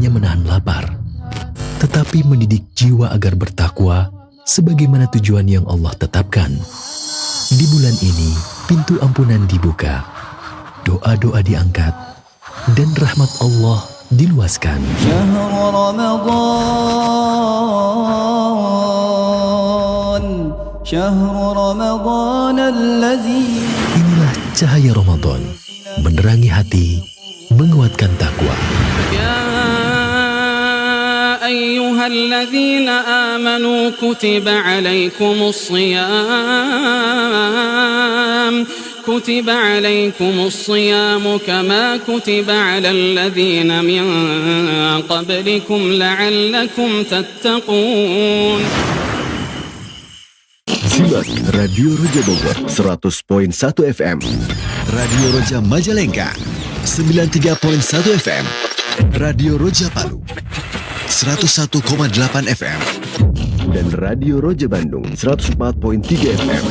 hanya menahan lapar, tetapi mendidik jiwa agar bertakwa sebagaimana tujuan yang Allah tetapkan. Di bulan ini, pintu ampunan dibuka, doa-doa diangkat, dan rahmat Allah diluaskan. Inilah cahaya Ramadan, menerangi hati, menguatkan takwa. أيها الذين آمنوا كتب عليكم الصيام كما كتب على الذين من قبلكم لعلكم تتقون. Simak Radio Roja Bogor 100.1 FM, Radio Roja Majalengka 93.1 FM, Radio Roja Palu 101,8 FM, dan Radio Roja Bandung 104.3 FM.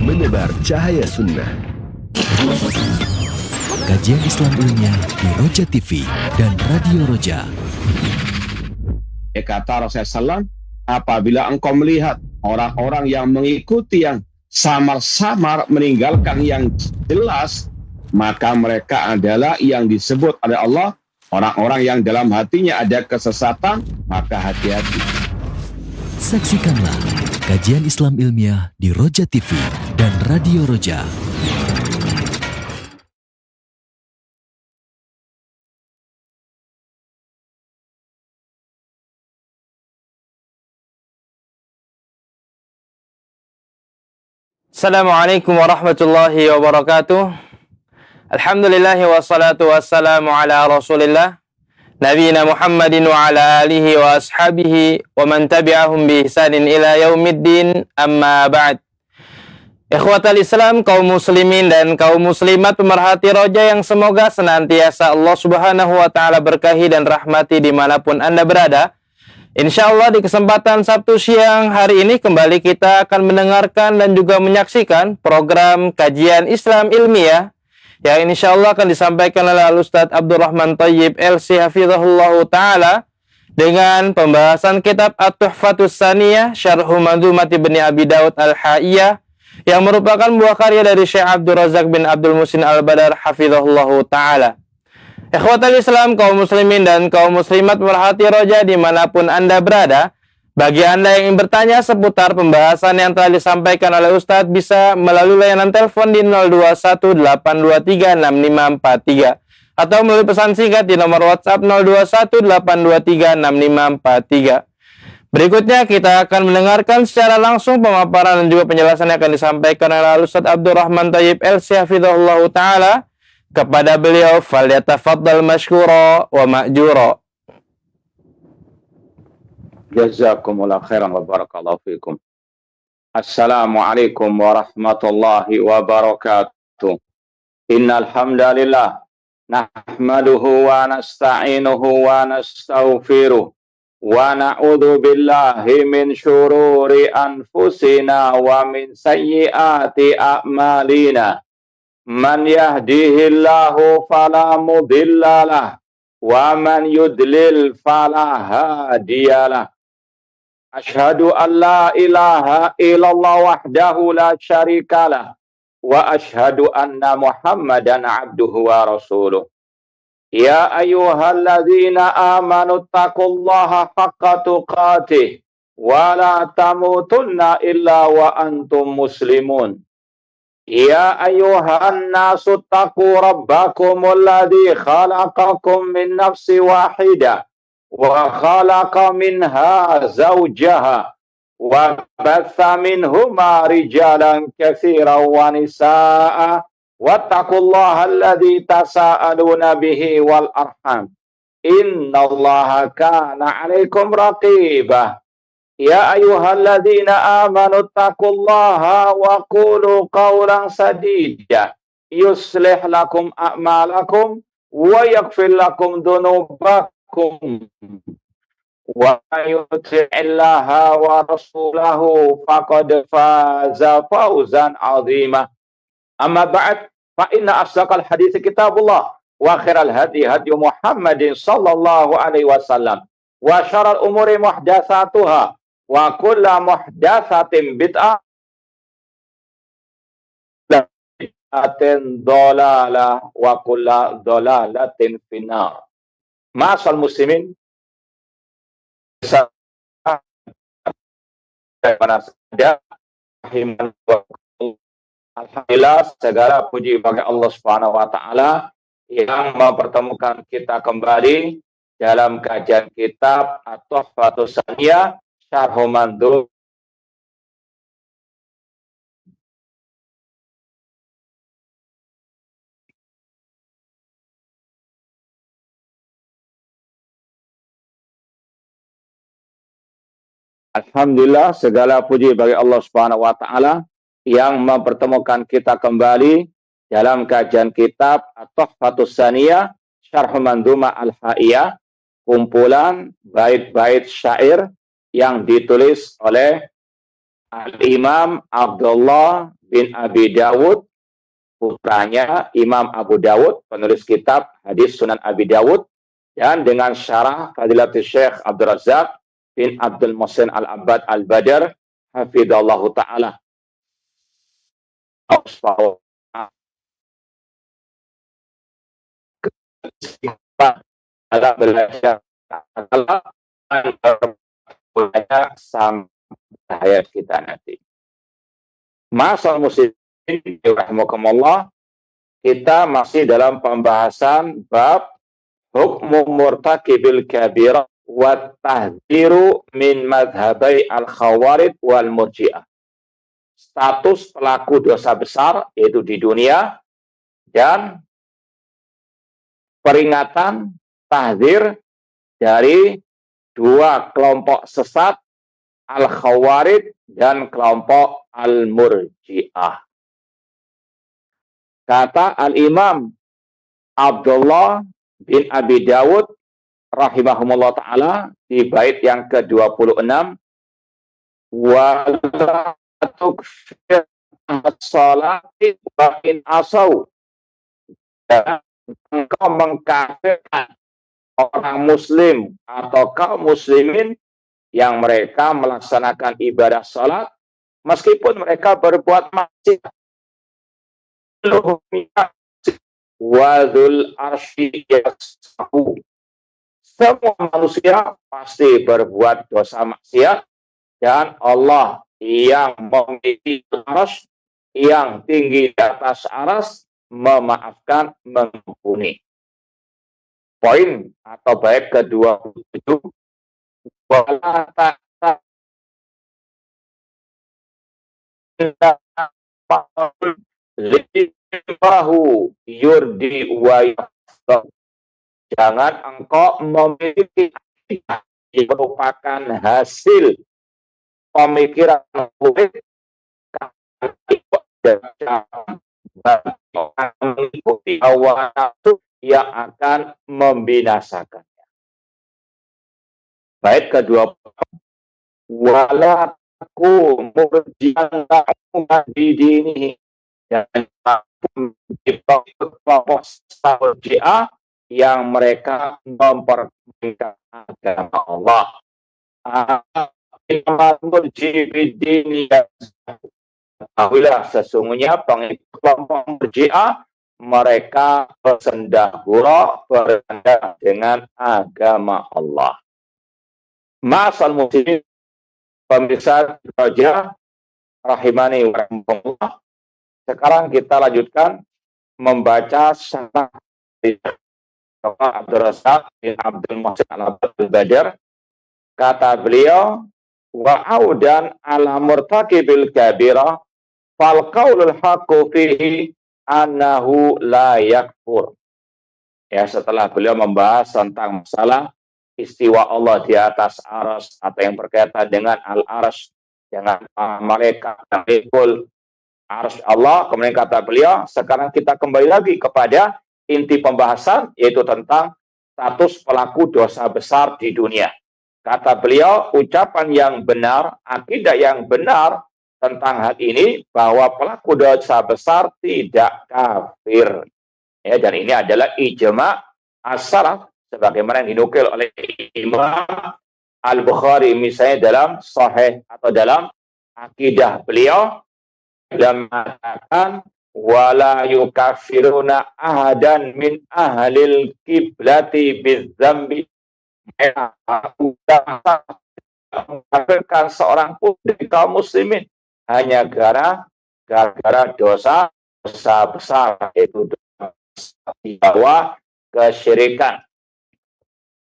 Menebar cahaya sunnah. Kajian Islam ilmiah di Roja TV dan Radio Roja. Kata Rasulullah SAW, apabila engkau melihat orang-orang yang mengikuti yang samar-samar meninggalkan yang jelas, maka mereka adalah yang disebut oleh Allah orang-orang yang dalam hatinya ada kesesatan, maka hati-hati. Saksikanlah kajian Islam ilmiah di Roja TV dan Radio Roja. Assalamualaikum warahmatullahi wabarakatuh. Alhamdulillahi wassalatu wassalamu ala rasulillah Nabiina Muhammadin wa ala alihi wa ashabihi wa man tabi'ahum bi ihsanin ila yaumiddin, amma ba'd. Ikhwatal Islam, kaum muslimin dan kaum muslimat pemerhati Roja yang semoga senantiasa Allah subhanahu wa ta'ala berkahi dan rahmati dimanapun Anda berada. Insya Allah di kesempatan Sabtu siang hari ini kembali kita akan mendengarkan dan juga menyaksikan program kajian Islam ilmiah yang insya Allah akan disampaikan oleh Al-Ustaz Abdurrahman Thayyib LC Hafizahullah Ta'ala dengan pembahasan kitab At-Tuhfatus Saniyah Syarhu Manzumat Ibni Abi Daud Al-Haiyah yang merupakan buah karya dari Syekh Abdul Razak bin Abdul Muhsin Al-Badar Hafizahullah Ta'ala. Ikhwatal Islam, kaum muslimin dan kaum muslimat pemerhati Roja dimanapun Anda berada, bagi Anda yang ingin bertanya seputar pembahasan yang telah disampaikan oleh Ustadz bisa melalui layanan telepon di 0218236543 atau melalui pesan singkat di nomor WhatsApp 0218236543. Berikutnya kita akan mendengarkan secara langsung pemaparan dan juga penjelasan yang akan disampaikan oleh Ustadz Abdurrahman Thayyib LC Hafizahullah Ta'ala. Kepada beliau, falyatafaddal mashkura wa ma'jura. Jazakumullah khairan wa barakallahu fikum. Assalamualaikum warahmatullahi wabarakatuh. Innal hamdalillah nahmaduhu wa nasta'inuhu wa nastaghfiruh wa na'udzu billahi min syururi anfusina wa min sayyiati a'malina. Man yahdihillahu fala mudhillalah wa man yudlil fala hadiyalah. Ashhadu an la ilaha illallah wahdahu la syarikalah wa ashhadu anna Muhammadan abduhu wa rasuluh. Ya ayyuhalladzina amanu taqullaha haqqa tuqatih wa la tamutunna illa wa antum muslimun. Ya ayyuhan nasu taqu rabbakumul ladzi khalaqakum min nafsin wahidah wa khalaqa minha zawjaha wa batha minhuma rijalan katsiran wa nisaa'a wattaqullaha alladzi tasaaluna bihi wal arham innallaha kana 'alaikum raqibah. Ya ayyuhalladzina amanu taqullaha wa qulu qawlan sadida yuslih lakum a'malakum wa yaghfir lakum dhunubakum wa yuti'illaha wa rasulahu faqad faza fawzan 'azima. Amma ba'd, fa inna asdaqal hadits kitabullah wa khairal hadi hadi Muhammadin sallallahu alaihi wasallam wa syarrul umuri muhdatsatuha wa kullu muhdatsatin bid'ah aten dolalah wa kullu dolalatin finnar. Ma'asal muslimin, alhamdulillah segala puji bagi Allah Subhanahu wa taala yang mempertemukan kita kembali dalam kajian kitab At-Tuhfatus Saniyah Syarh Mandhum. Alhamdulillah segala puji bagi Allah Subhanahu wa taala yang mempertemukan kita kembali dalam kajian kitab At-Tuhfatus Saniyah Syarh Mandhumah Al-Haiyah, kumpulan bait-bait syair yang ditulis oleh Al-Imam Abdullah bin Abi Dawud, putranya Imam Abu Dawud, penulis kitab hadis Sunan Abi Dawud, dan dengan syarah Fadilatul Syekh Abdul Razak bin Abdul Muhsin Al-Abbad Al-Badar hafidhallahu ta'ala. Dalam belajar sampai hayat kita nanti. Masa muslimin rahimakumullah, kita masih dalam pembahasan bab hukmu murtakibil kabirah wa tahdziru min madhhabai al-khawarij wal murji'ah. Status pelaku dosa besar yaitu di dunia dan peringatan tahdzir dari dua kelompok sesat, al-khawarij dan kelompok al-murji'ah. Kata al-Imam Abdullah bin Abi Dawud rahimahumullah ta'ala di bait yang ke-26, wala tukfir as-salati wa in asaw, dan engkau mengkafirkan orang muslim atau kaum muslimin yang mereka melaksanakan ibadah salat meskipun mereka berbuat maksiat. Wadul arsy yasahu, semua manusia pasti berbuat dosa maksiat, dan Allah yang memiliki arsy, yang tinggi di atas arsy, memaafkan, mengampuni. Poin atau bait ke-27, wala libahu yurdi wa yafsah, jangan engkau memiliki yang merupakan hasil pemikiran mengikuti hawa nafsu yang akan membinasakannya. Bait kedua, wala ku murjian di dini, dan di kelompok murjiah yang mereka mempermainkan agama Allah. Ketahuilah sesungguhnya pengikut kelompok murjiah mereka bersendahgurau, berendah dengan agama Allah. Ma'asal muslimin, pemirsa Raja rahimani wa rahimakumullah. Sekarang kita lanjutkan membaca syarah Abdul Razak bin Abdul Muhsin Al-Badar. Kata beliau, wa audan ala murtakibil kabirah fal qaulul haqqu fihi annahu la yakfur. Ya, setelah beliau membahas tentang masalah istiwa Allah di atas arsy atau yang berkaitan dengan al-arsy, dengan malaikat dan ikul arsy Allah, kemudian kata beliau, sekarang kita kembali lagi kepada inti pembahasan, yaitu tentang status pelaku dosa besar di dunia. Kata beliau, ucapan yang benar, akidah yang benar tentang hal ini, bahwa pelaku dosa besar tidak kafir. Ya, dan ini adalah ijma' as-salaf sebagaimana yang dinukil oleh Imam Al-Bukhari misalnya dalam Sahih atau dalam akidah beliau, beliau mengatakan wala yukafiruna ahadan min ahlil kiblati bidzambi, mengkafirkan seorang pun dari kaum muslimin hanya gara-gara dosa besar, yaitu dosa di bawah kesyirikan.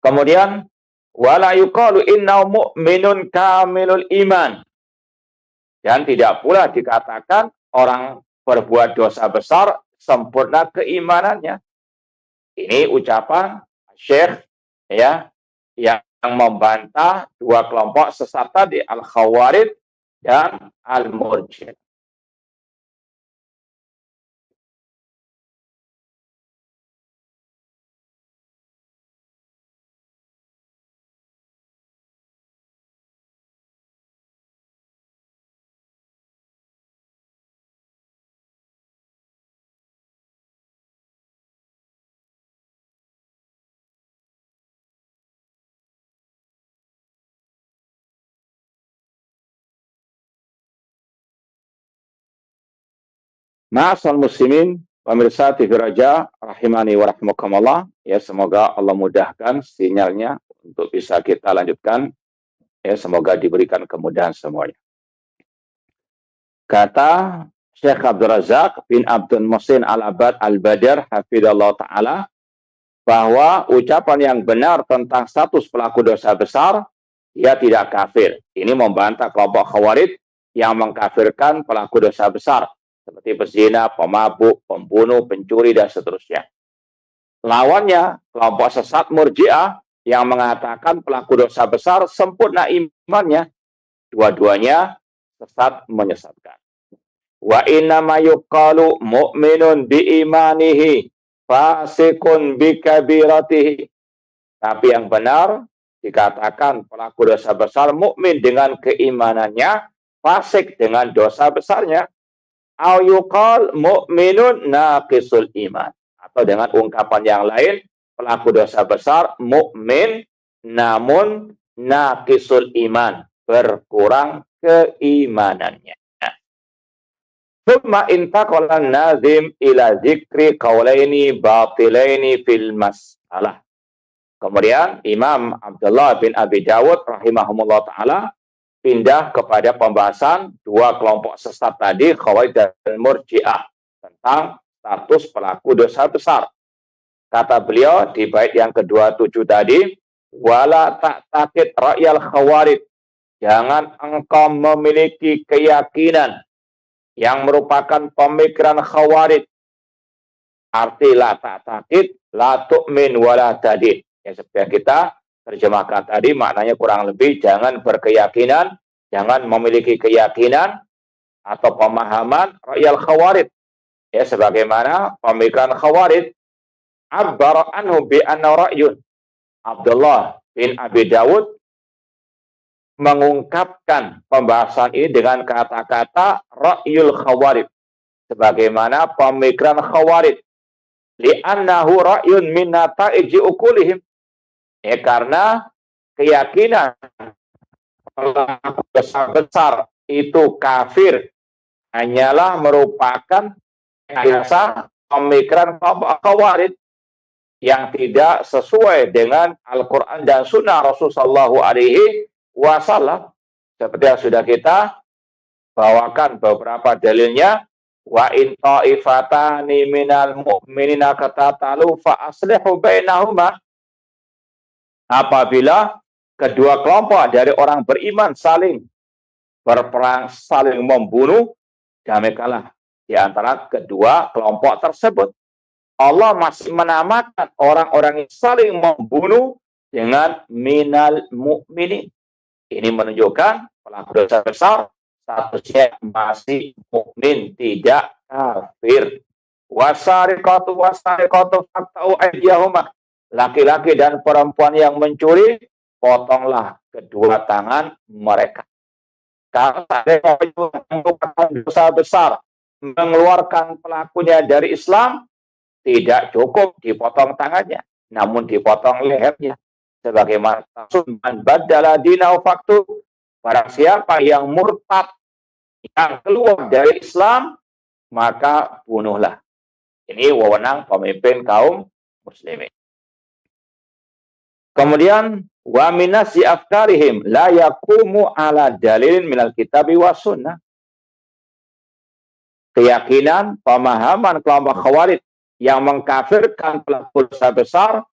Kemudian wala yuqalu innahu mu'minun kamilul iman, dan tidak pula dikatakan orang berbuat dosa besar sempurna keimanannya. Ini ucapan Syekh ya yang membantah dua kelompok sesat tadi, Al-Khawarij dan Al-Murji'ah. Ma'asal muslimin, pemirsa TV Raja rahimani wa rahimakumullah, ya semoga Allah mudahkan sinyalnya untuk bisa kita lanjutkan, ya semoga diberikan kemudahan semuanya. Kata Syekh Abdul Razak bin Abdul Muhsin Al-Abad Al-Badr hafidhallahu taala, bahwa ucapan yang benar tentang status pelaku dosa besar, dia tidak kafir. Ini membantah kelompok Khawarij yang mengkafirkan pelaku dosa besar seperti pezina, pemabuk, pembunuh, pencuri, dan seterusnya. Lawannya, kelompok sesat Murji'ah yang mengatakan pelaku dosa besar sempurna imannya. Dua-duanya sesat menyesatkan. Wa inna ma yuqalu mu'minun bi imanihi fasikun bi kabiratihi. Tapi yang benar dikatakan pelaku dosa besar mukmin dengan keimanannya, fasik dengan dosa besarnya. Au yuqal mu'minun naqisul iman, atau dengan ungkapan yang lain, pelaku dosa besar mukmin namun naqisul iman, berkurang keimanannya. Thumma intaqala nazim ila zikri qawlaini batilaini fil mas'alah. Kemudian Imam Abdullah bin Abi Dawud rahimahumullah ta'ala pindah kepada pembahasan dua kelompok sesat tadi, Khawarij dan Murji'ah, tentang status pelaku dosa besar. Kata beliau di bait yang ke-27 tadi, wala ta'taqid ra'yal Khawarij, jangan engkau memiliki keyakinan yang merupakan pemikiran Khawarij. Arti la ta'taqid, la tu'min wala tadid. Ya, seperti kita terjemahkan tadi, maknanya kurang lebih jangan berkeyakinan, jangan memiliki keyakinan atau pemahaman ra'yal Khawarij. Ya, sebagaimana pemikiran Khawarij, abbara anhu bi anna ra'yun. Abdullah bin Abi Dawud mengungkapkan pembahasan ini dengan kata-kata ra'yul Khawarij, sebagaimana pemikiran Khawarij, li'annahu ra'yun min nata'iji ukulihim. Ya, karena keyakinan pelaku dosa besar itu kafir hanyalah merupakan rekayasa pemikiran Khawarij yang tidak sesuai dengan Al-Quran dan Sunnah Rasulullah SAW. Seperti yang sudah kita bawakan beberapa dalilnya, wa in ta'ifatani minal mu'minina qatatalu fa aslihu bainahuma. Apabila kedua kelompok dari orang beriman saling berperang, saling membunuh, damaikanlah di antara kedua kelompok tersebut. Allah masih menamakan orang-orang yang saling membunuh dengan minal mu'minin. Ini menunjukkan pelaku dosa besar statusnya masih mukmin, tidak kafir. Wasariqatu wasariqatu faqta'u aydiyahuma. Laki-laki dan perempuan yang mencuri, potonglah kedua tangan mereka. Karena ada yang merupakan dosa besar, mengeluarkan pelakunya dari Islam, tidak cukup dipotong tangannya, namun dipotong lehernya. Sebagaimana man badala dinau faktu, barang siapa yang murtad, yang keluar dari Islam, maka bunuhlah. Ini wewenang pemimpin kaum muslimin. Kemudian wa minasi afkarihim la yaqumu ala dalilin minal kitabi was sunnah. Keyakinan, pemahaman kelompok Khawarij yang mengkafirkan pelaku dosa besar,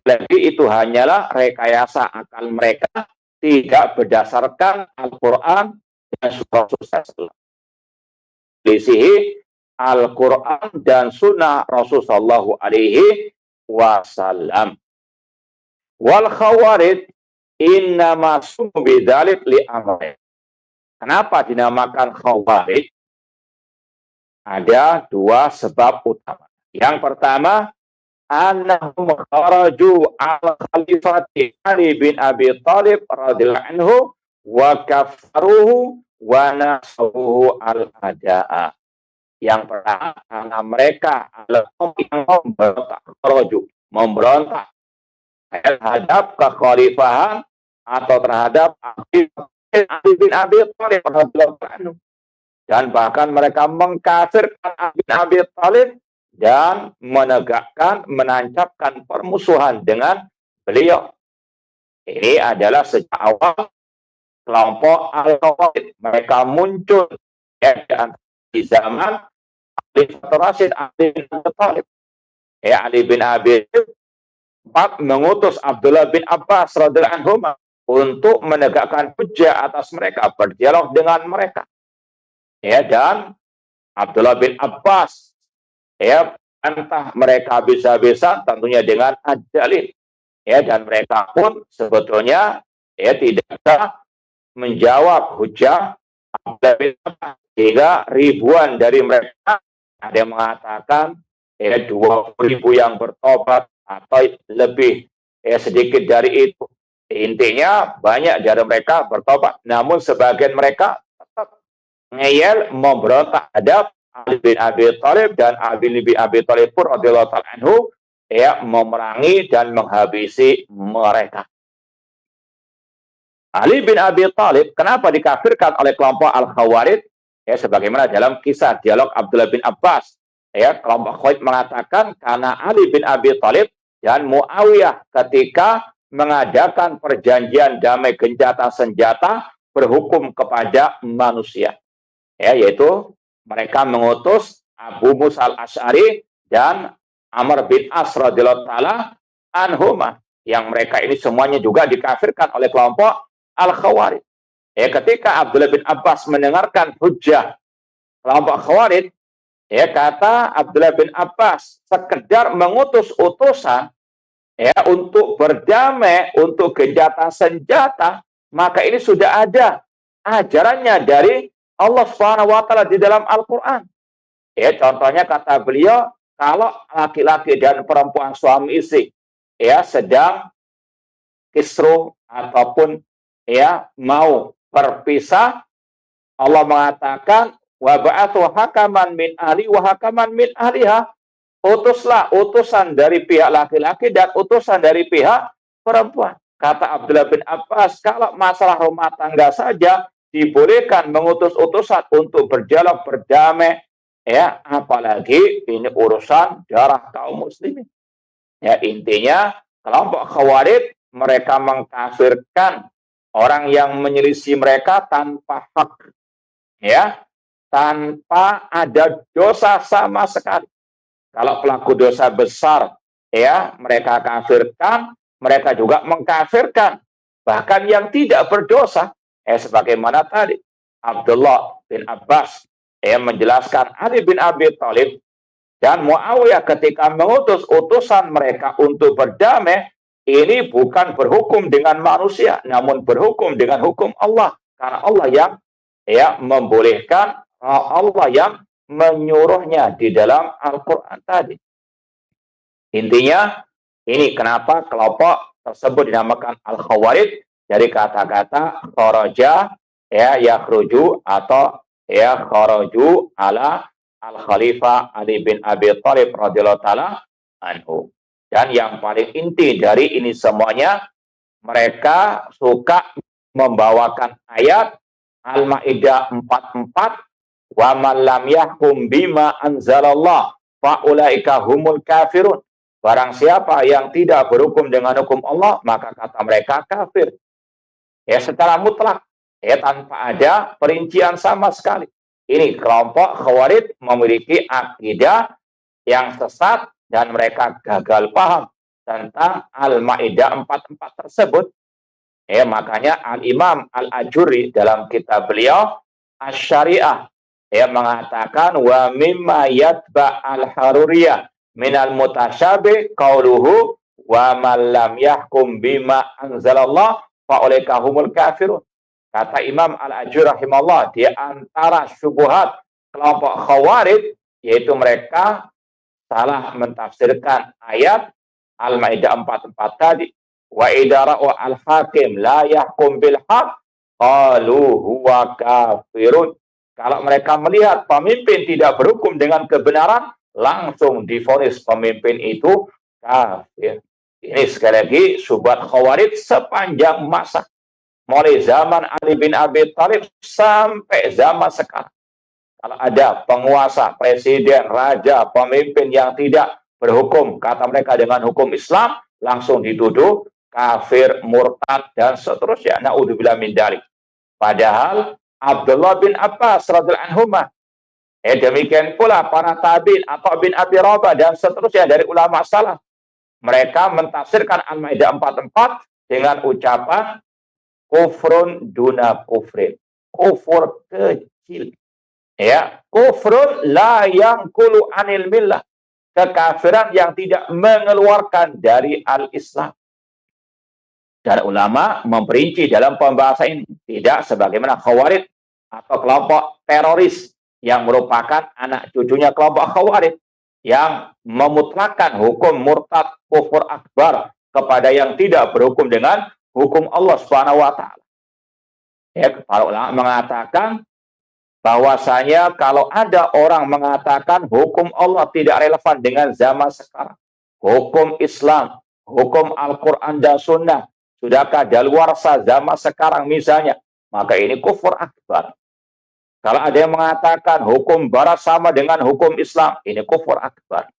lagi itu hanyalah rekayasa akal mereka, tidak berdasarkan Al-Quran dan Sunnah Rasulullah. Lisihi Al-Quran dan Sunnah Rasulullah alaihi wasallam. Wal Khawarij innama sumu bidzalik li amrin. Kenapa dinamakan Khawarij? Ada dua sebab utama. Yang pertama, annahum kharaju ala khalifati Ali bin Abi Thalib radhiyallahu anhu wa kafaruhu wa nasabuhu al-ada'a. Yang pertama, karena mereka adalah yang memberontak terhadap kekhalifahan atau terhadap Ali bin Abi Thalib radhiyallahu anhu. Dan bahkan mereka mengkafirkan Ali bin Abi Thalib dan menegakkan, menancapkan permusuhan dengan beliau. Ini adalah sejak awal kelompok Al-Khawarij. Mereka muncul di zaman Khalifah Rasyid Ali bin Abi Thalib. Ali bin Abi Thalib mengutus Abdullah bin Abbas radhiyallahu anhu untuk menegakkan hujjah atas mereka, berdialog dengan mereka. Dan Abdullah bin Abbas bantah mereka bisa-bisa tentunya dengan ad-dalil. Dan mereka pun sebetulnya tidak bisa menjawab hujjah Abdullah bin Abbas, sehingga ribuan dari mereka ada yang mengatakan 20.000 yang bertobat atau lebih sedikit dari itu. Intinya banyak dari mereka bertobat, namun sebagian mereka tetap ngeyel memberontak terhadap Ali bin Abi Thalib, dan Ali bin Abi Thalib pun radhiyallahu ta'ala anhu memerangi dan menghabisi mereka. Ali bin Abi Thalib kenapa dikafirkan oleh kelompok Al-Khawarij? Sebagaimana dalam kisah dialog Abdullah bin Abbas, kelompok Khawarij mengatakan karena Ali bin Abi Thalib dan Muawiyah ketika mengadakan perjanjian damai gencatan senjata berhukum kepada manusia. Yaitu mereka mengutus Abu Musa al-Asy'ari dan Amr bin As radhiyallahu ta'ala anhuma, yang mereka ini semuanya juga dikafirkan oleh kelompok Al-Khawarij. Ketika Abdullah bin Abbas mendengarkan hujjah kelompok Khawarij, kata Abdullah bin Abbas, sekedar mengutus utusan untuk berdamai, untuk gencatan senjata, maka ini sudah ada ajarannya dari Allah SWT di dalam Al-Quran. Contohnya kata beliau, kalau laki-laki dan perempuan suami istri sedang kisruh ataupun mau berpisah, Allah mengatakan wa ba'athu hakaman min ahli wa hakaman min ahliha. Utuslah utusan dari pihak laki-laki dan utusan dari pihak perempuan. Kata Abdullah bin Abbas, kalau masalah rumah tangga saja dibolehkan mengutus utusan untuk berdialog berdamai, apalagi ini urusan darah kaum muslimin. Intinya kelompok Khawarij mereka mengkafirkan orang yang menyelisih mereka tanpa hak, tanpa ada dosa sama sekali. Kalau pelaku dosa besar, mereka kafirkan, mereka juga mengkafirkan bahkan yang tidak berdosa. Sebagaimana tadi Abdullah bin Abbas menjelaskan Ali bin Abi Thalib dan Muawiyah ketika mengutus utusan mereka untuk berdamai, ini bukan berhukum dengan manusia, namun berhukum dengan hukum Allah. Karena Allah yang membolehkan, Allah yang menyuruhnya di dalam Al-Quran tadi. Intinya, ini kenapa kelompok tersebut dinamakan Al-Khawarij, dari kata-kata kharaja, yakhruju atau kharaju ala Al-Khalifah Ali bin Abi Thalib radhiyallahu taala anhu. Dan yang paling inti dari ini semuanya, mereka suka membawakan ayat Al-Maidah 44, wa man lam yahkum bima anzalallah faulaika humul kafirun. Barang siapa yang tidak berhukum dengan hukum Allah, maka kata mereka kafir. Ya, secara mutlak, ya, tanpa ada perincian sama sekali. Ini kelompok Khawarij memiliki akidah yang sesat dan mereka gagal paham tentang Al-Maidah 44 tersebut. Ya, makanya Al-Imam Al-Ajuri dalam kitab beliau Asy-Syariah, ya, mengatakan wa mimma yatba al-haruriyah minal mutasyabih qauluhu wa man lam yahkum bima anzalallah faulaika humul kafirun. Kata Imam Al-Ajuri rahimahullah, di antara syubhat kelompok Khawarij yaitu mereka salah mentafsirkan ayat Al-Maidah 44 tadi. Wa idara'u al-hakim la yahkum bil haq qalu huwa kafirun. Kalau mereka melihat pemimpin tidak berhukum dengan kebenaran, langsung divonis pemimpin itu kafir. Ini sekali lagi syubhat Khawarij sepanjang masa, mulai zaman Ali bin Abi Thalib sampai zaman sekarang. Kalau ada penguasa, presiden, raja, pemimpin yang tidak berhukum, kata mereka, dengan hukum Islam, langsung dituduh kafir, murtad, dan seterusnya. Na'udzubillah min dzalik. Padahal Abdullah bin Abbas radhiyallahu anhuma, demikian pula para tabi'in atau bin Abi Rabah dan seterusnya dari ulama salaf, mereka mentafsirkan Al-Maidah 44 dengan ucapan kufrun duna kufrin, kufur kecil. Ya, kufrun la yangkulu anil millah, kekafiran yang tidak mengeluarkan dari al-Islam. Dan ulama memperinci dalam pembahasan ini, tidak sebagaimana Khawarij atau kelompok teroris yang merupakan anak cucunya kelompok Khawarij yang memutlakkan hukum murtad kufur akbar kepada yang tidak berhukum dengan hukum Allah Subhanahu wa taala. Ya, para ulama mengatakan bahwasanya kalau ada orang mengatakan hukum Allah tidak relevan dengan zaman sekarang, hukum Islam, hukum Al-Qur'an dan Sunnah sudah kadaluarsa zaman sekarang misalnya, maka ini kufur akbar. Kalau ada yang mengatakan hukum barat sama dengan hukum Islam, ini kufur akbar.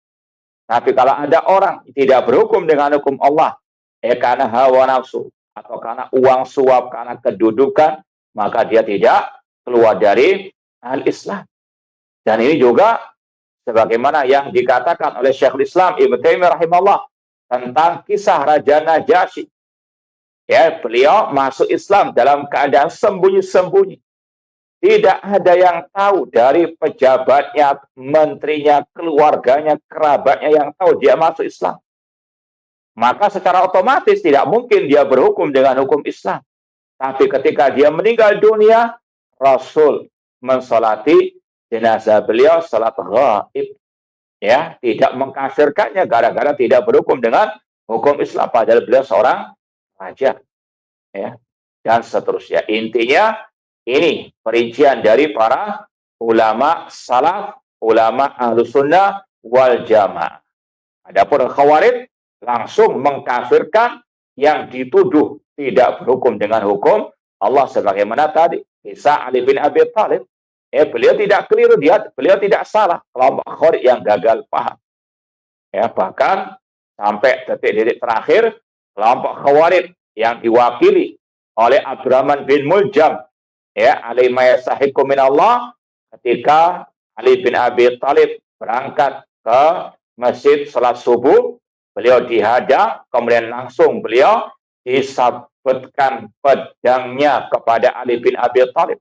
Tapi kalau ada orang tidak berhukum dengan hukum Allah, karena hawa nafsu, atau karena uang suap, karena kedudukan, maka dia tidak keluar dari al-Islam. Dan ini juga sebagaimana yang dikatakan oleh Syekhul Islam Ibnu Taimiyah rahimahullah tentang kisah Raja Najasyi. Ya, beliau masuk Islam dalam keadaan sembunyi-sembunyi. Tidak ada yang tahu dari pejabatnya, menterinya, keluarganya, kerabatnya yang tahu dia masuk Islam. Maka secara otomatis tidak mungkin dia berhukum dengan hukum Islam. Tapi ketika dia meninggal dunia, Rasul mensolati jenazah beliau salat ghaib. Ya, tidak mengkafirkannya gara-gara tidak berhukum dengan hukum Islam, padahal beliau seorang raja. Ya, dan seterusnya. Intinya ini perincian dari para ulama salaf, ulama Ahlus Sunnah wal Jamaah. Adapun Khawarij langsung mengkafirkan yang dituduh tidak berhukum dengan hukum Allah, sebagaimana tadi kisah Ali bin Abi Thalib. Beliau tidak keliru, beliau tidak salah. Kelompok Khawarij yang gagal paham. Ya, bahkan sampai detik-detik terakhir, kelompok Khawarij yang diwakili oleh Abdurrahman bin Muljam, ya, alaihi mayasahikum minallah, ketika Ali bin Abi Thalib berangkat ke masjid salat subuh, beliau dihadang, kemudian langsung beliau disabetkan pedangnya kepada Ali bin Abi Thalib.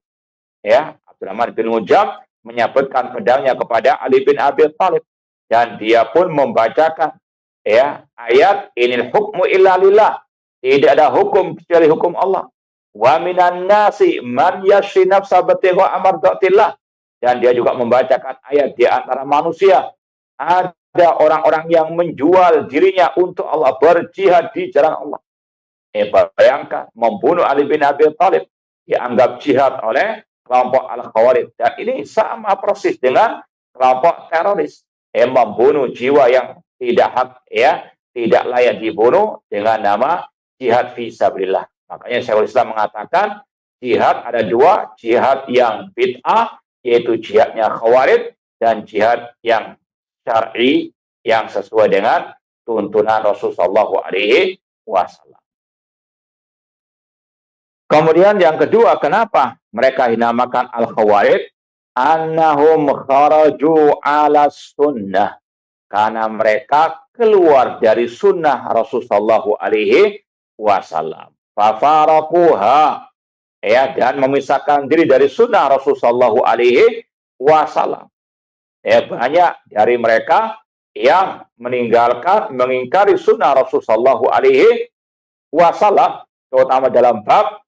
Ya, Abdurrahman bin Muljam menyabetkan pedangnya kepada Ali bin Abi Thalib, dan dia pun membacakan, ya, ayat inil hukmu illa lillah, tidak ada hukum kecuali hukum Allah. Wa minan nasi man yashri nafsa batigha amardatillah, dan dia juga membacakan ayat di antara manusia ada orang-orang yang menjual dirinya untuk Allah, berjihad di jalan Allah. Bayangkan, membunuh Ali bin Abi Thalib dianggap jihad oleh kelompok Al-Khawarij. Dan ini sama persis dengan kelompok teroris, membunuh jiwa yang tidak hak, tidak layak dibunuh dengan nama jihad fisabilillah. Makanya Syekhul Islam mengatakan jihad ada dua, jihad yang bid'ah yaitu jihadnya Khawarij dan jihad yang syar'i yang sesuai dengan tuntunan Rasulullah SAW. Kemudian yang kedua, kenapa mereka dinamakan Al-Khawarij? Annahum kharaju ala sunnah. Karena mereka keluar dari sunnah Rasulullah SAW. Fafaraquha. Dan memisahkan diri dari sunnah Rasulullah SAW. Banyak dari mereka yang mengingkari sunnah Rasulullah SAW, terutama dalam bab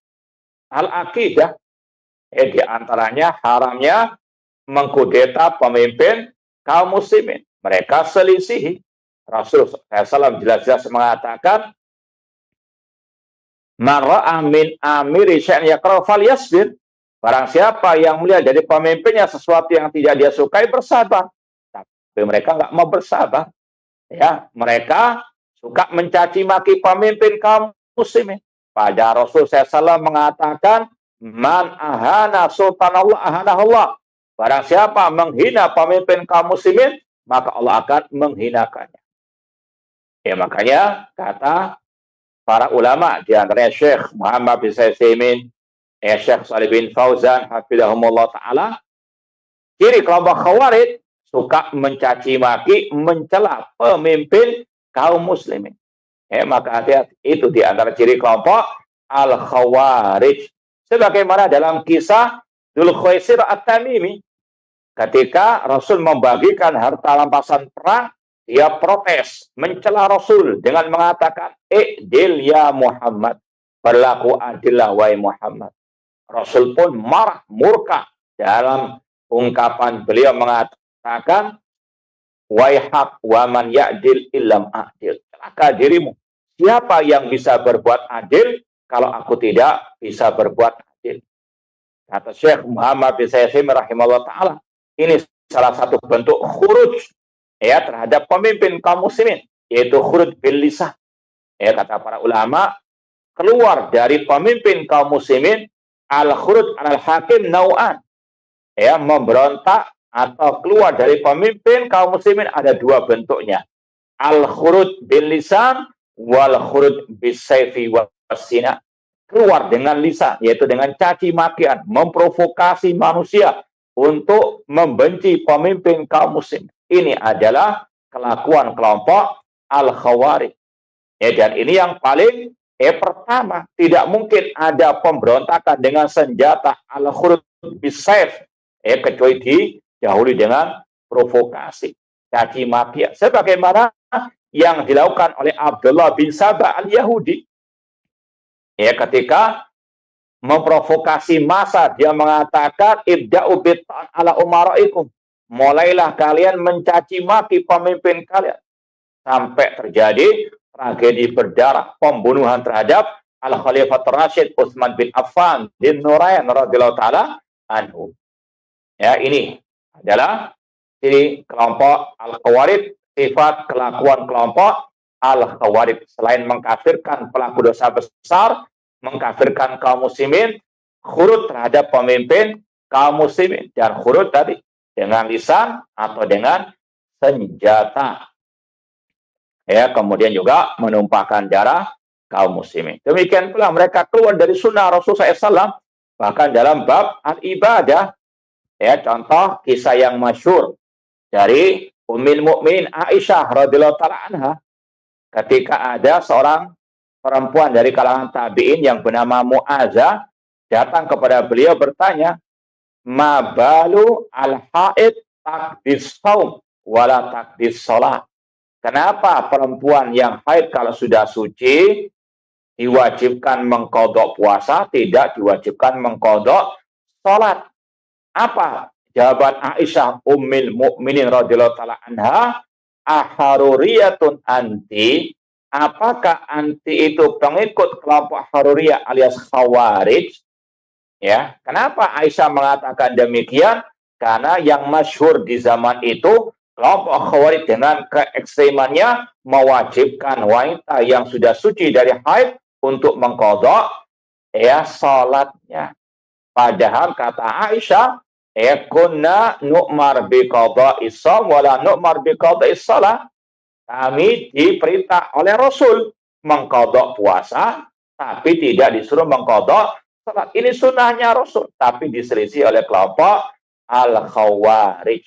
al-aqidah. Di antaranya haramnya mengkudeta pemimpin kaum muslimin. Mereka selisihi. Rasul SAW jelas-jelas mengatakan, "Man ra'a min amiri syai'an yakrahu falyasbir." Barang siapa yang melihat dari pemimpinnya sesuatu yang tidak dia sukai, bersabar. Tapi mereka nggak mau bersabar. Mereka suka mencaci maki pemimpin kaum muslimin. Pada Rasul SAW mengatakan, "Man ahana sultanallah ahanahullah." Barang siapa menghina pemimpin kaum muslimin, maka Allah akan menghinakannya. Makanya kata para ulama, di antaranya Syekh Muhammad bin Saimin, Syekh Shalih bin Fauzan, hafizahumullah ta'ala, ciri kelompok Khawarij suka mencaci maki, mencela pemimpin kaum muslimin. Maka hati-hati, itu di antara ciri kelompok Al-Khawarij. Sebagaimana dalam kisah Dzul Khuwaisir At-Tamimi, ketika Rasul membagikan harta rampasan perang, dia protes, mencela Rasul dengan mengatakan, "I'dil ya Muhammad." Berlaku adillah wahai Muhammad. Rasul pun marah, murka. Dalam ungkapan beliau mengatakan, "Waihak wa man ya'dil illam a'dil." Celaka dirimu. Siapa yang bisa berbuat adil kalau aku tidak bisa berbuat adil? Kata Syekh Muhammad bin Saimin rahimahullah ta'ala, ini salah satu bentuk khuruj terhadap pemimpin kaum muslimin, yaitu khuruj bil lisan. Kata para ulama, keluar dari pemimpin kaum muslimin, al-khuruj al-hakim nau'an. Memberontak atau keluar dari pemimpin kaum muslimin ada dua bentuknya. Al-khuruj bil lisan wal khuruj bis sayfi wasina. Keluar dengan lisan, yaitu dengan caci makian, memprovokasi manusia untuk membenci pemimpin kaum muslim. Ini adalah kelakuan kelompok Al-Khawarij. Dan ini yang paling pertama, tidak mungkin ada pemberontakan dengan senjata al-khuruj bis-sayf, kecuali didahului dengan provokasi, caci maki. Sebagaimana yang dilakukan oleh Abdullah bin Sabah al-Yahudi. Ketika memprovokasi massa, dia mengatakan, "Ibda'u bitan ala umaraikum." Mulailah kalian mencaci maki pemimpin kalian. Sampai terjadi tragedi berdarah, pembunuhan terhadap Al-Khalifah Rashid Utsman bin Affan bin Nurayn radhiyallahu taala anhu. Ini adalah ciri kelompok Al-Khawarij, sifat kelakuan kelompok Al-Khawarij. Selain mengkafirkan pelaku dosa besar, mengkafirkan kaum muslimin, khurut terhadap pemimpin kaum muslimin, dan khurut tadi dengan lisan atau dengan senjata. Kemudian juga menumpahkan darah kaum muslimin. Demikian pula mereka keluar dari sunnah Rasulullah SAW, bahkan dalam bab al-ibadah. Contoh kisah yang masyhur dari Ummul Mukminin Aisyah radhiyallahu taala anha, ketika ada seorang perempuan dari kalangan tabi'in yang bernama Mu'adzah datang kepada beliau bertanya, "Ma balu al-haid taqdis saum wala taqdis shalah?" Kenapa perempuan yang haid kalau sudah suci diwajibkan mengqadha puasa, tidak diwajibkan mengqadha salat? Apa jawaban Aisyah Ummul Mukminin radhiyallahu taala anha? "Aharuriyatun anti?" Apakah anti itu pengikut kelompok Haruriyah alias Khawarij? Kenapa Aisyah mengatakan demikian? Karena yang masyhur di zaman itu, kelompok Khawarij dengan keekstremannya mewajibkan wanita yang sudah suci dari haid untuk mengqadha salatnya. Padahal kata Aisyah, kunna nu'mar bi qadha'is shaum wa la nu'mar bi qadha'is shalah. Kami diperintah oleh Rasul mengqadha puasa, tapi tidak disuruh mengqadha salat. Ini sunnahnya Rasul, tapi diselisih oleh kelompok Al-Khawarij.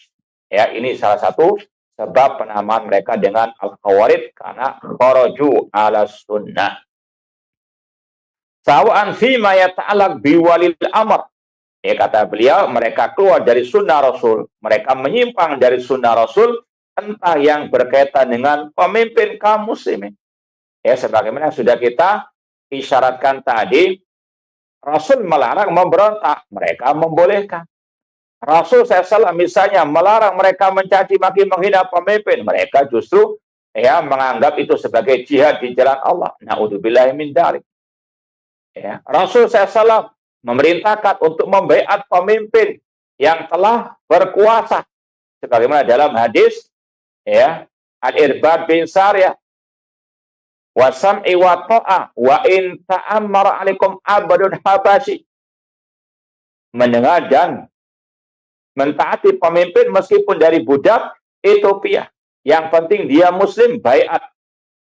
Ya, ini salah satu sebab penamaan mereka dengan Al-Khawarij karena kharaju ala sunnah. Sawa'an fima yata'alaq biwalil amr. Ya, kata beliau, mereka keluar dari sunnah Rasul. Mereka menyimpang dari sunnah Rasul, entah yang berkaitan dengan pemimpin kaum muslimin. Ya, sebagaimana sudah kita isyaratkan tadi, Rasul melarang memberontak, mereka membolehkan. Rasul SAW misalnya melarang mereka mencaci maki menghina pemimpin, mereka justru menganggap itu sebagai jihad di jalan Allah. Na'udzubillahi min dzalik. Ya, Rasul SAW memerintahkan untuk membaiat pemimpin yang telah berkuasa, sebagaimana dalam hadis Al-Irbad bin Sariyah, wa sam'i wa ta'a wa in ta'ammara 'alaikum abdun habashi. Mendengar dan mentaati pemimpin meskipun dari budak Ethiopia. Yang penting dia muslim, baiat.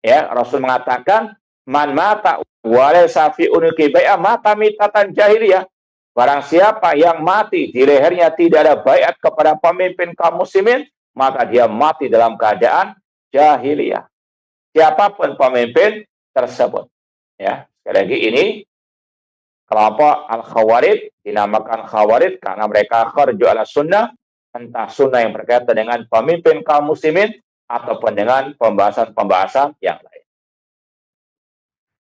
Ya, Rasul mengatakan, man mata wa laysa fi unuki bai'ah mata mitatan jahiliyah. Barang siapa yang mati di lehernya tidak ada baiat kepada pemimpin kaum muslimin, maka dia mati dalam keadaan jahiliyah. Siapapun pemimpin tersebut. Ya, sekali lagi ini kelompok Al-Khawarij dinamakan Khawarij karena mereka kharju ala sunnah, entah sunnah yang berkaitan dengan pemimpin kaum muslimin ataupun dengan pembahasan-pembahasan yang lain.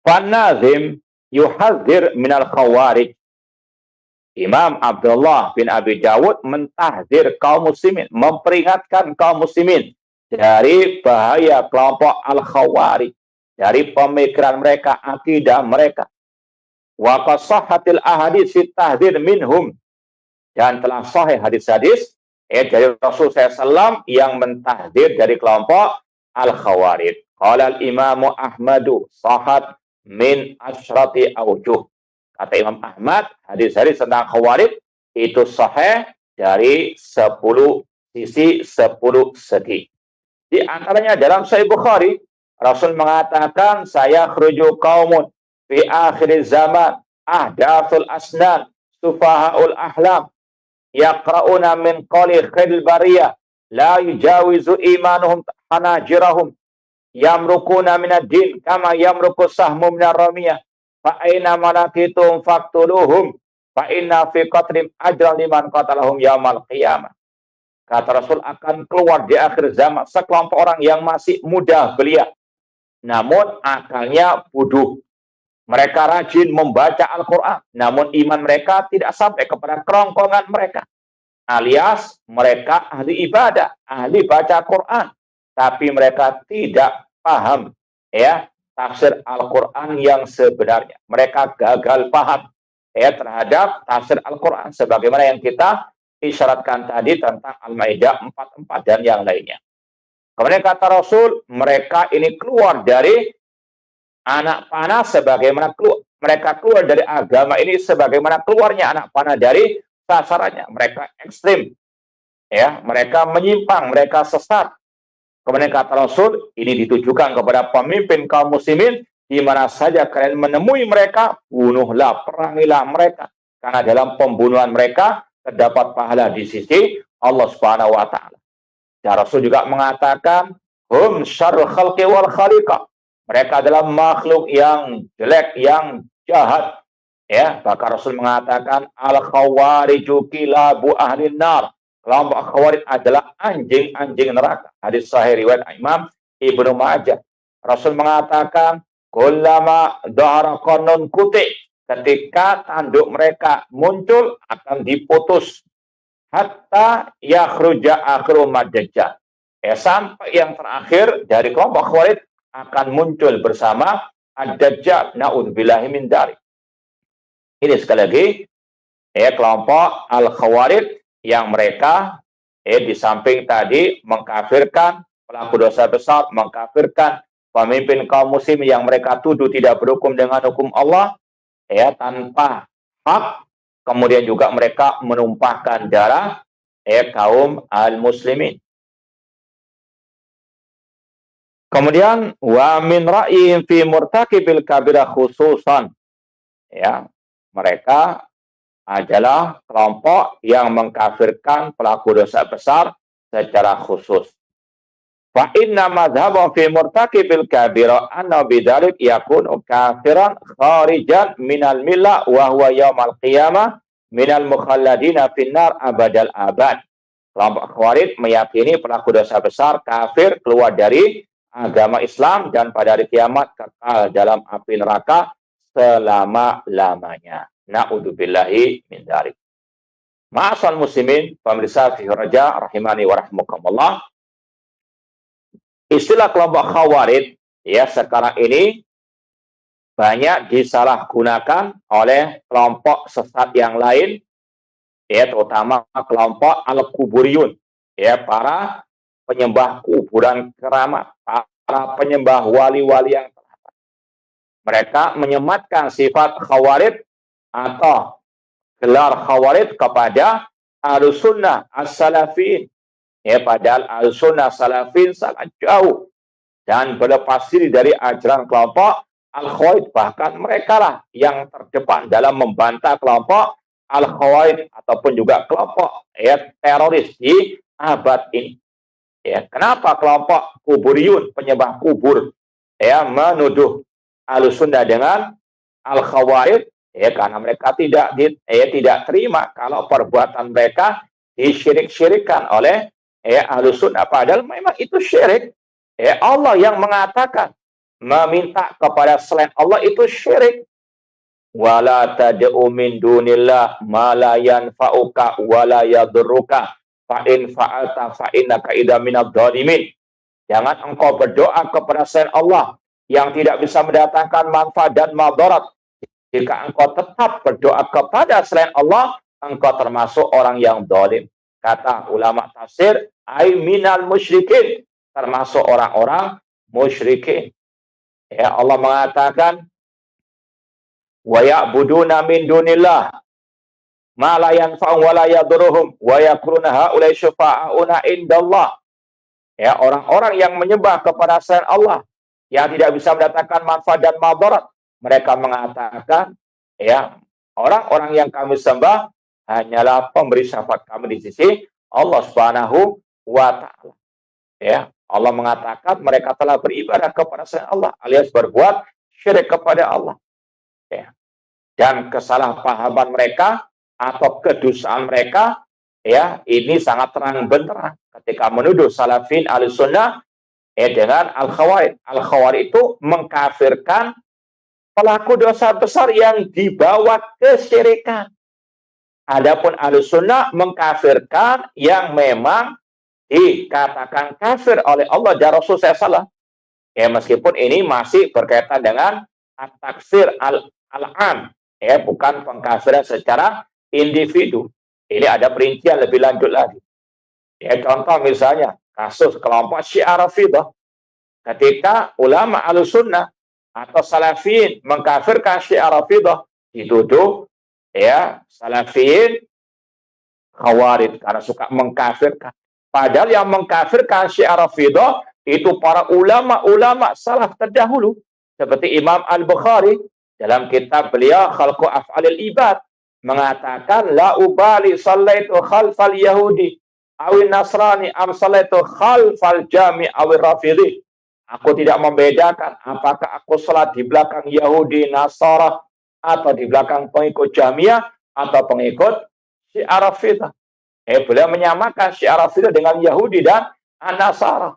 Fan-Nazim yuhadzir minal Khawarij. Imam Abdullah bin Abi Dawud mentahdzir kaum muslimin, memperingatkan kaum muslimin dari bahaya kelompok Al-Khawarij, dari pemikiran mereka, akidah mereka. Wa qassahatil ahadits fi tahdzir minhum, dan telah sahih hadis-hadis dari Rasul SAW yang mentahdzir dari kelompok Al-Khawarij. Qala al-Imam Ahmadu sahat min asyrati awjuh. Kata Imam Ahmad, hadis-hadis tentang Khawarij itu sahih dari 10 sisi, 10 segi. Di antaranya dalam Sahih Bukhari, Rasul mengatakan, saya khruju qaumun fi akhir zaman ahdathul asnan sufahaul ahlam yaqra'una min qali khil bariyah la yujawizu imanuhum hanajirahum yamrukuna minad din kama yamruku sahmu minar ramiyah fa aina malakitum faqtuluhum fa inna fi qatrim ajran liman qatalahum yaumal qiyamah. Kata Rasul, akan keluar di akhir zaman sekelompok orang yang masih muda belia, namun akalnya bodoh. Mereka rajin membaca Al-Quran, namun iman mereka tidak sampai kepada kerongkongan mereka. Alias mereka ahli ibadah, ahli baca Quran, tapi mereka tidak paham tafsir Al-Quran yang sebenarnya. Mereka gagal paham terhadap tafsir Al-Quran sebagaimana yang kita isyaratkan tadi tentang Al-Maidah 44 dan yang lainnya. Kemudian kata Rasul, mereka ini keluar dari anak panah sebagaimana mereka keluar dari agama ini sebagaimana keluarnya anak panah dari sasarannya. Mereka ekstrim, mereka menyimpang, mereka sesat. Kemudian kata Rasul, ini ditujukan kepada pemimpin kaum muslimin, di mana saja kalian menemui mereka, bunuhlah, perangilah mereka, karena dalam pembunuhan mereka terdapat pahala di sisi Allah Subhanahu wa taala. Dan Rasul juga mengatakan, hum syarrul khalqi wal khaliqah. Mereka adalah makhluk yang jelek, yang jahat. Bahkan Rasul mengatakan, al-khawariju kilabu ahlin nar. Kelompok Khawarij adalah anjing-anjing neraka. Hadis sahih riwayat Imam Ibnu Majah. Rasul mengatakan, kullama dhahara qanun kuti. Ketika tanduk mereka muncul akan diputus. Hatta yakhruja akhiru mad-dajjal. Sampai yang terakhir dari kelompok Khawarij akan muncul bersama ad-dajjal. Na'udzubillahi min dzalik. Ini sekali lagi kelompok Al-Khawarij yang mereka di samping tadi mengkafirkan pelaku dosa besar, mengkafirkan pemimpin kaum muslim yang mereka tuduh tidak berhukum dengan hukum Allah tanpa hak, kemudian juga mereka menumpahkan darah kaum al-muslimin. Kemudian wa min ra'yihim fi murtakibil kabirah khususan, mereka adalah kelompok yang mengkafirkan pelaku dosa besar secara khusus. Fa inna madhhabahum fi murtakibil kabirah anna bidzalik yakunu kafiran kharijan minal millah wa huwa yaumal qiyamah minal mukhalladina finnar abadal abad. Kelompok Khawarij meyakini pelaku dosa besar kafir, keluar dari agama Islam, dan pada hari kiamat kekal dalam api neraka selama-lamanya. Na'udzubillahi min dzalik. Ma'asal muslimin, pemirsa fi raja rahimani wa rahmukumullah. Istilah kelompok Khawarij sekarang ini banyak disalahgunakan oleh kelompok sesat yang lain, terutama kelompok al-kuburiyun, para penyembah kuburan keramat, para penyembah wali-wali yang terhormat. Mereka menyematkan sifat Khawarij atau gelar Khawarij kepada Ahlussunnah as-Salafin. Padahal Ahlussunnah Salafin sangat jauh dan berlepas diri dari ajaran kelompok Al-Khawarij. Bahkan mereka lah yang terdepan dalam membantah kelompok Al-Khawarij ataupun juga kelompok teroris di abad ini. Kenapa kelompok kuburiyun, penyembah kubur, menuduh Ahlussunnah dengan Al-Khawarij? Karena mereka tidak terima kalau perbuatan mereka disyirik-syirikan oleh Ahlussunnah. Padahal memang itu syirik. Allah yang mengatakan meminta kepada selain Allah itu syirik. Wala tad'u min dunillah ma la yanfa'uka wa la yadurruka fa in fa'alta fa innaka idza minadh dhalimin. Jangan engkau berdoa kepada selain Allah yang tidak bisa mendatangkan manfaat dan madarat. Jika engkau tetap berdoa kepada selain Allah, engkau termasuk orang yang zalim. Kata ulama tafsir, ai minal musyrikin, termasuk orang-orang musyrikin. Allah mengatakan wa ya'buduna min dunillah ma la yanfa'u wa la yadurruhum wa yaquluna haula'i syufa'auna indallah. Orang-orang yang menyembah kepada selain Allah yang tidak bisa mendatangkan manfaat dan madarat, mereka mengatakan orang-orang yang kami sembah hanyalah pemberi syafaat kami di sisi Allah Subhanahu wa taala. Allah mengatakan mereka telah beribadah kepada selain Allah alias berbuat syirik kepada Allah. Dan kesalahpahaman mereka atau kedustaan mereka ini sangat terang benderang ketika menuduh Salafin Ahlussunnah dengan Al-Khawarij. Al-Khawarij itu mengkafirkan pelaku dosa besar yang dibawa kesyirikan. Adapun Ahlussunnah mengkafirkan yang memang dikatakan kafir oleh Allah dan Rasul SAW. Meskipun ini masih berkaitan dengan at-takfir al-am, bukan pengkafiran secara individu. Ini ada perincian lebih lanjut lagi. Contoh misalnya kasus kelompok Syiah Rafidah. Ketika ulama Ahlussunnah atau Salafin mengkafirkan Syiah Rafidah, dituduh Salafin Khawarij karena suka mengkafirkan. Padahal yang mengkafirkan Syiah Rafidah itu para ulama-ulama salaf terdahulu seperti Imam Al-Bukhari dalam kitab beliau Khalqu Af'alil Ibad mengatakan la ubali sallaitu khalfal yahudi awin nasrani am sallaitu khalfal jami awin rafidhi. Aku tidak membedakan apakah aku salat di belakang Yahudi, Nasara, atau di belakang pengikut Jamiah atau pengikut Syiah Rafidah. Beliau menyamakan Syiah Rafidah dengan Yahudi dan Nasara.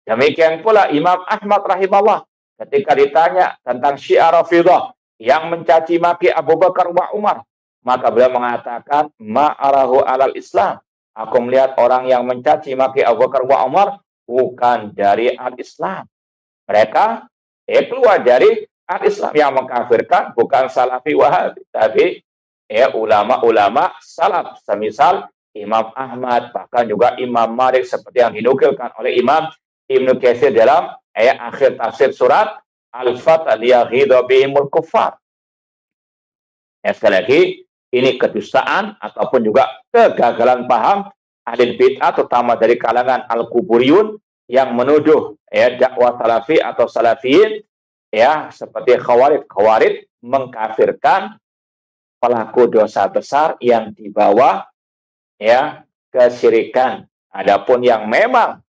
Demikian pula Imam Ahmad rahimahullah ketika ditanya tentang Syiah Rafidah yang mencaci maki Abu Bakar wa Umar, maka beliau mengatakan ma'arahu alal Islam. Aku melihat orang yang mencaci maki Abu Bakar wa Umar bukan dari al-Islam. Mereka keluar dari al-Islam. Yang mengkafirkan bukan Salafi Wahabi, tapi ulama-ulama salaf semisal Imam Ahmad, bahkan juga Imam Malik seperti yang dinukilkan oleh Imam Ibnu Katsir dalam akhir tafsir surat Al-Fath liyaghidha bihimul kuffar. Sekali lagi, ini kedustaan ataupun juga kegagalan paham ahli bid'ah terutama dari kalangan al-kuburiyun yang menuduh dakwah salafi atau salafiyin seperti khawarij mengkafirkan pelaku dosa besar yang di bawah kesyirikan. Adapun yang memang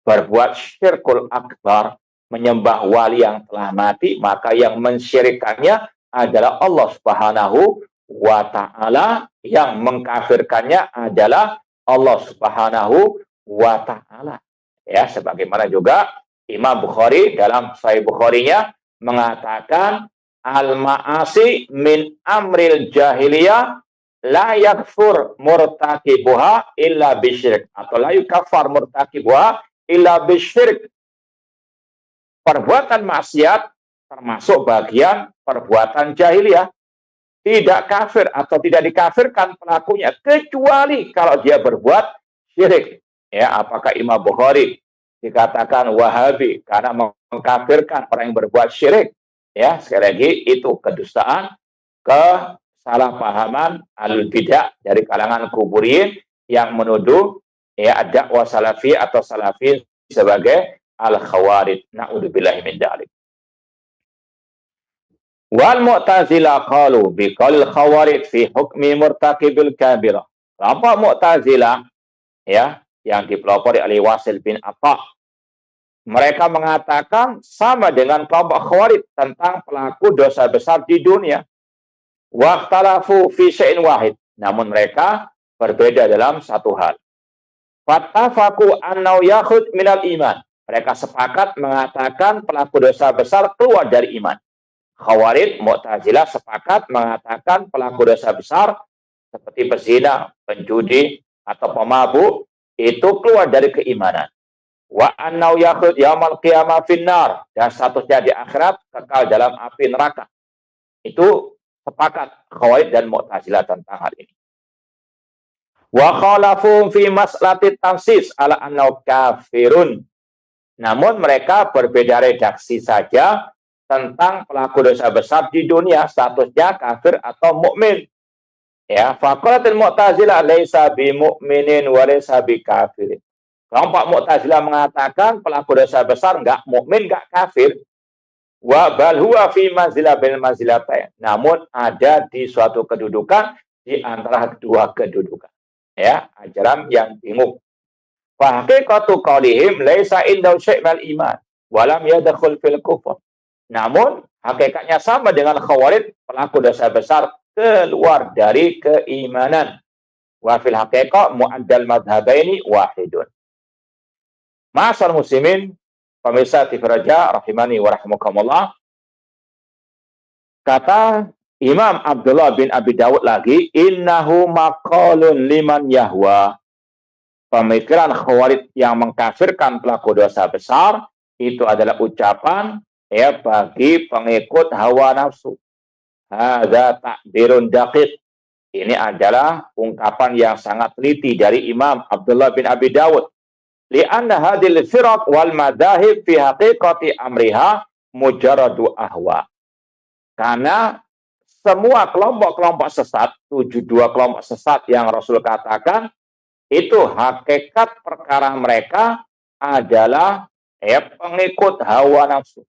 berbuat syirkul akbar, menyembah wali yang telah mati, maka yang mensyirikannya adalah Allah Subhanahu wa ta'ala, yang mengkafirkannya adalah Allah Subhanahu wa ta'ala. Sebagaimana juga Imam Bukhari dalam Sahih Bukharinya mengatakan al-ma'asi min amril jahiliyah la yakfur murtakibuha illa bisyirk, atau la yukaffar murtakibuha illa bisyirk. Perbuatan maksiat termasuk bagian perbuatan jahiliyah, tidak kafir atau tidak dikafirkan pelakunya kecuali kalau dia berbuat syirik. Apakah Imam Bukhari dikatakan Wahabi karena mengkafirkan orang yang berbuat syirik? Sekali lagi itu kedustaan, kesalahpahaman al-bidah dari kalangan kuburiyin yang menuduh dakwah salafi atau salafi sebagai al-khawarij. Na'udzubillahi min dzalik. Wal Mu'tazilah qalu biqaul khawarij fi hukmi murtakibil kabirah. Kelompok Mu'tazilah yang dipelopori oleh Wasil bin Atha, mereka mengatakan sama dengan kelompok khawarij tentang pelaku dosa besar di dunia. Waqtalafu fi syai'in wahid, namun mereka berbeda dalam satu hal. Fattafaku annau yakhud minal iman, mereka sepakat mengatakan pelaku dosa besar keluar dari iman. Khawarij, Mu'tazilah sepakat mengatakan pelaku dosa besar seperti pezina, penjudi, atau pemabuk itu keluar dari keimanan. Wa annau yakhud yaumal qiyamah finnar, dan statusnya di akhirat kekal dalam api neraka. Itu sepakat Khawarij dan Mu'tazilah tentang hal ini. Wa khalafu fi mas'alati tansis ala annau kafirun. Namun mereka berbeda redaksi saja tentang pelaku dosa besar di dunia, statusnya kafir atau mukmin. Faqalatul Mu'tazilah laisa bi mu'minin wa laisa bi kafirin. Kelompok Mu'tazilah mengatakan pelaku dosa besar enggak mukmin, enggak kafir. Wa bal huwa fi manzilah bil manzilatain. Namun ada di suatu kedudukan di antara dua kedudukan. Ajaran yang bingung. Fa haqiqatu qaulihim laisa indahu syai'ul iman wa lam yadkhul fil kufur. Namun hakikatnya sama dengan Khawarij, pelaku dosa besar keluar dari keimanan. Wa fil haqiqah mu'addal madhhabaini wahidun. Ma'asal muslimin, pemirsa TV Raja rahimani wa rahimakumullah. Kata Imam Abdullah bin Abi Dawud lagi, innahu maqalun liman yahwa. Pemikiran Khawarij yang mengkafirkan pelaku dosa besar itu adalah ucapan bagi pengikut hawa nafsu. Hadza takbirun daqiq. Ini adalah ungkapan yang sangat teliti dari Imam Abdullah bin Abi Dawud. Li'anna hadhil firaq wal madahib fi haqiqati amriha mujarradu ahwa. Karena semua kelompok-kelompok sesat, 72 kelompok sesat yang Rasul katakan, itu hakikat perkara mereka adalah pengikut hawa nafsu.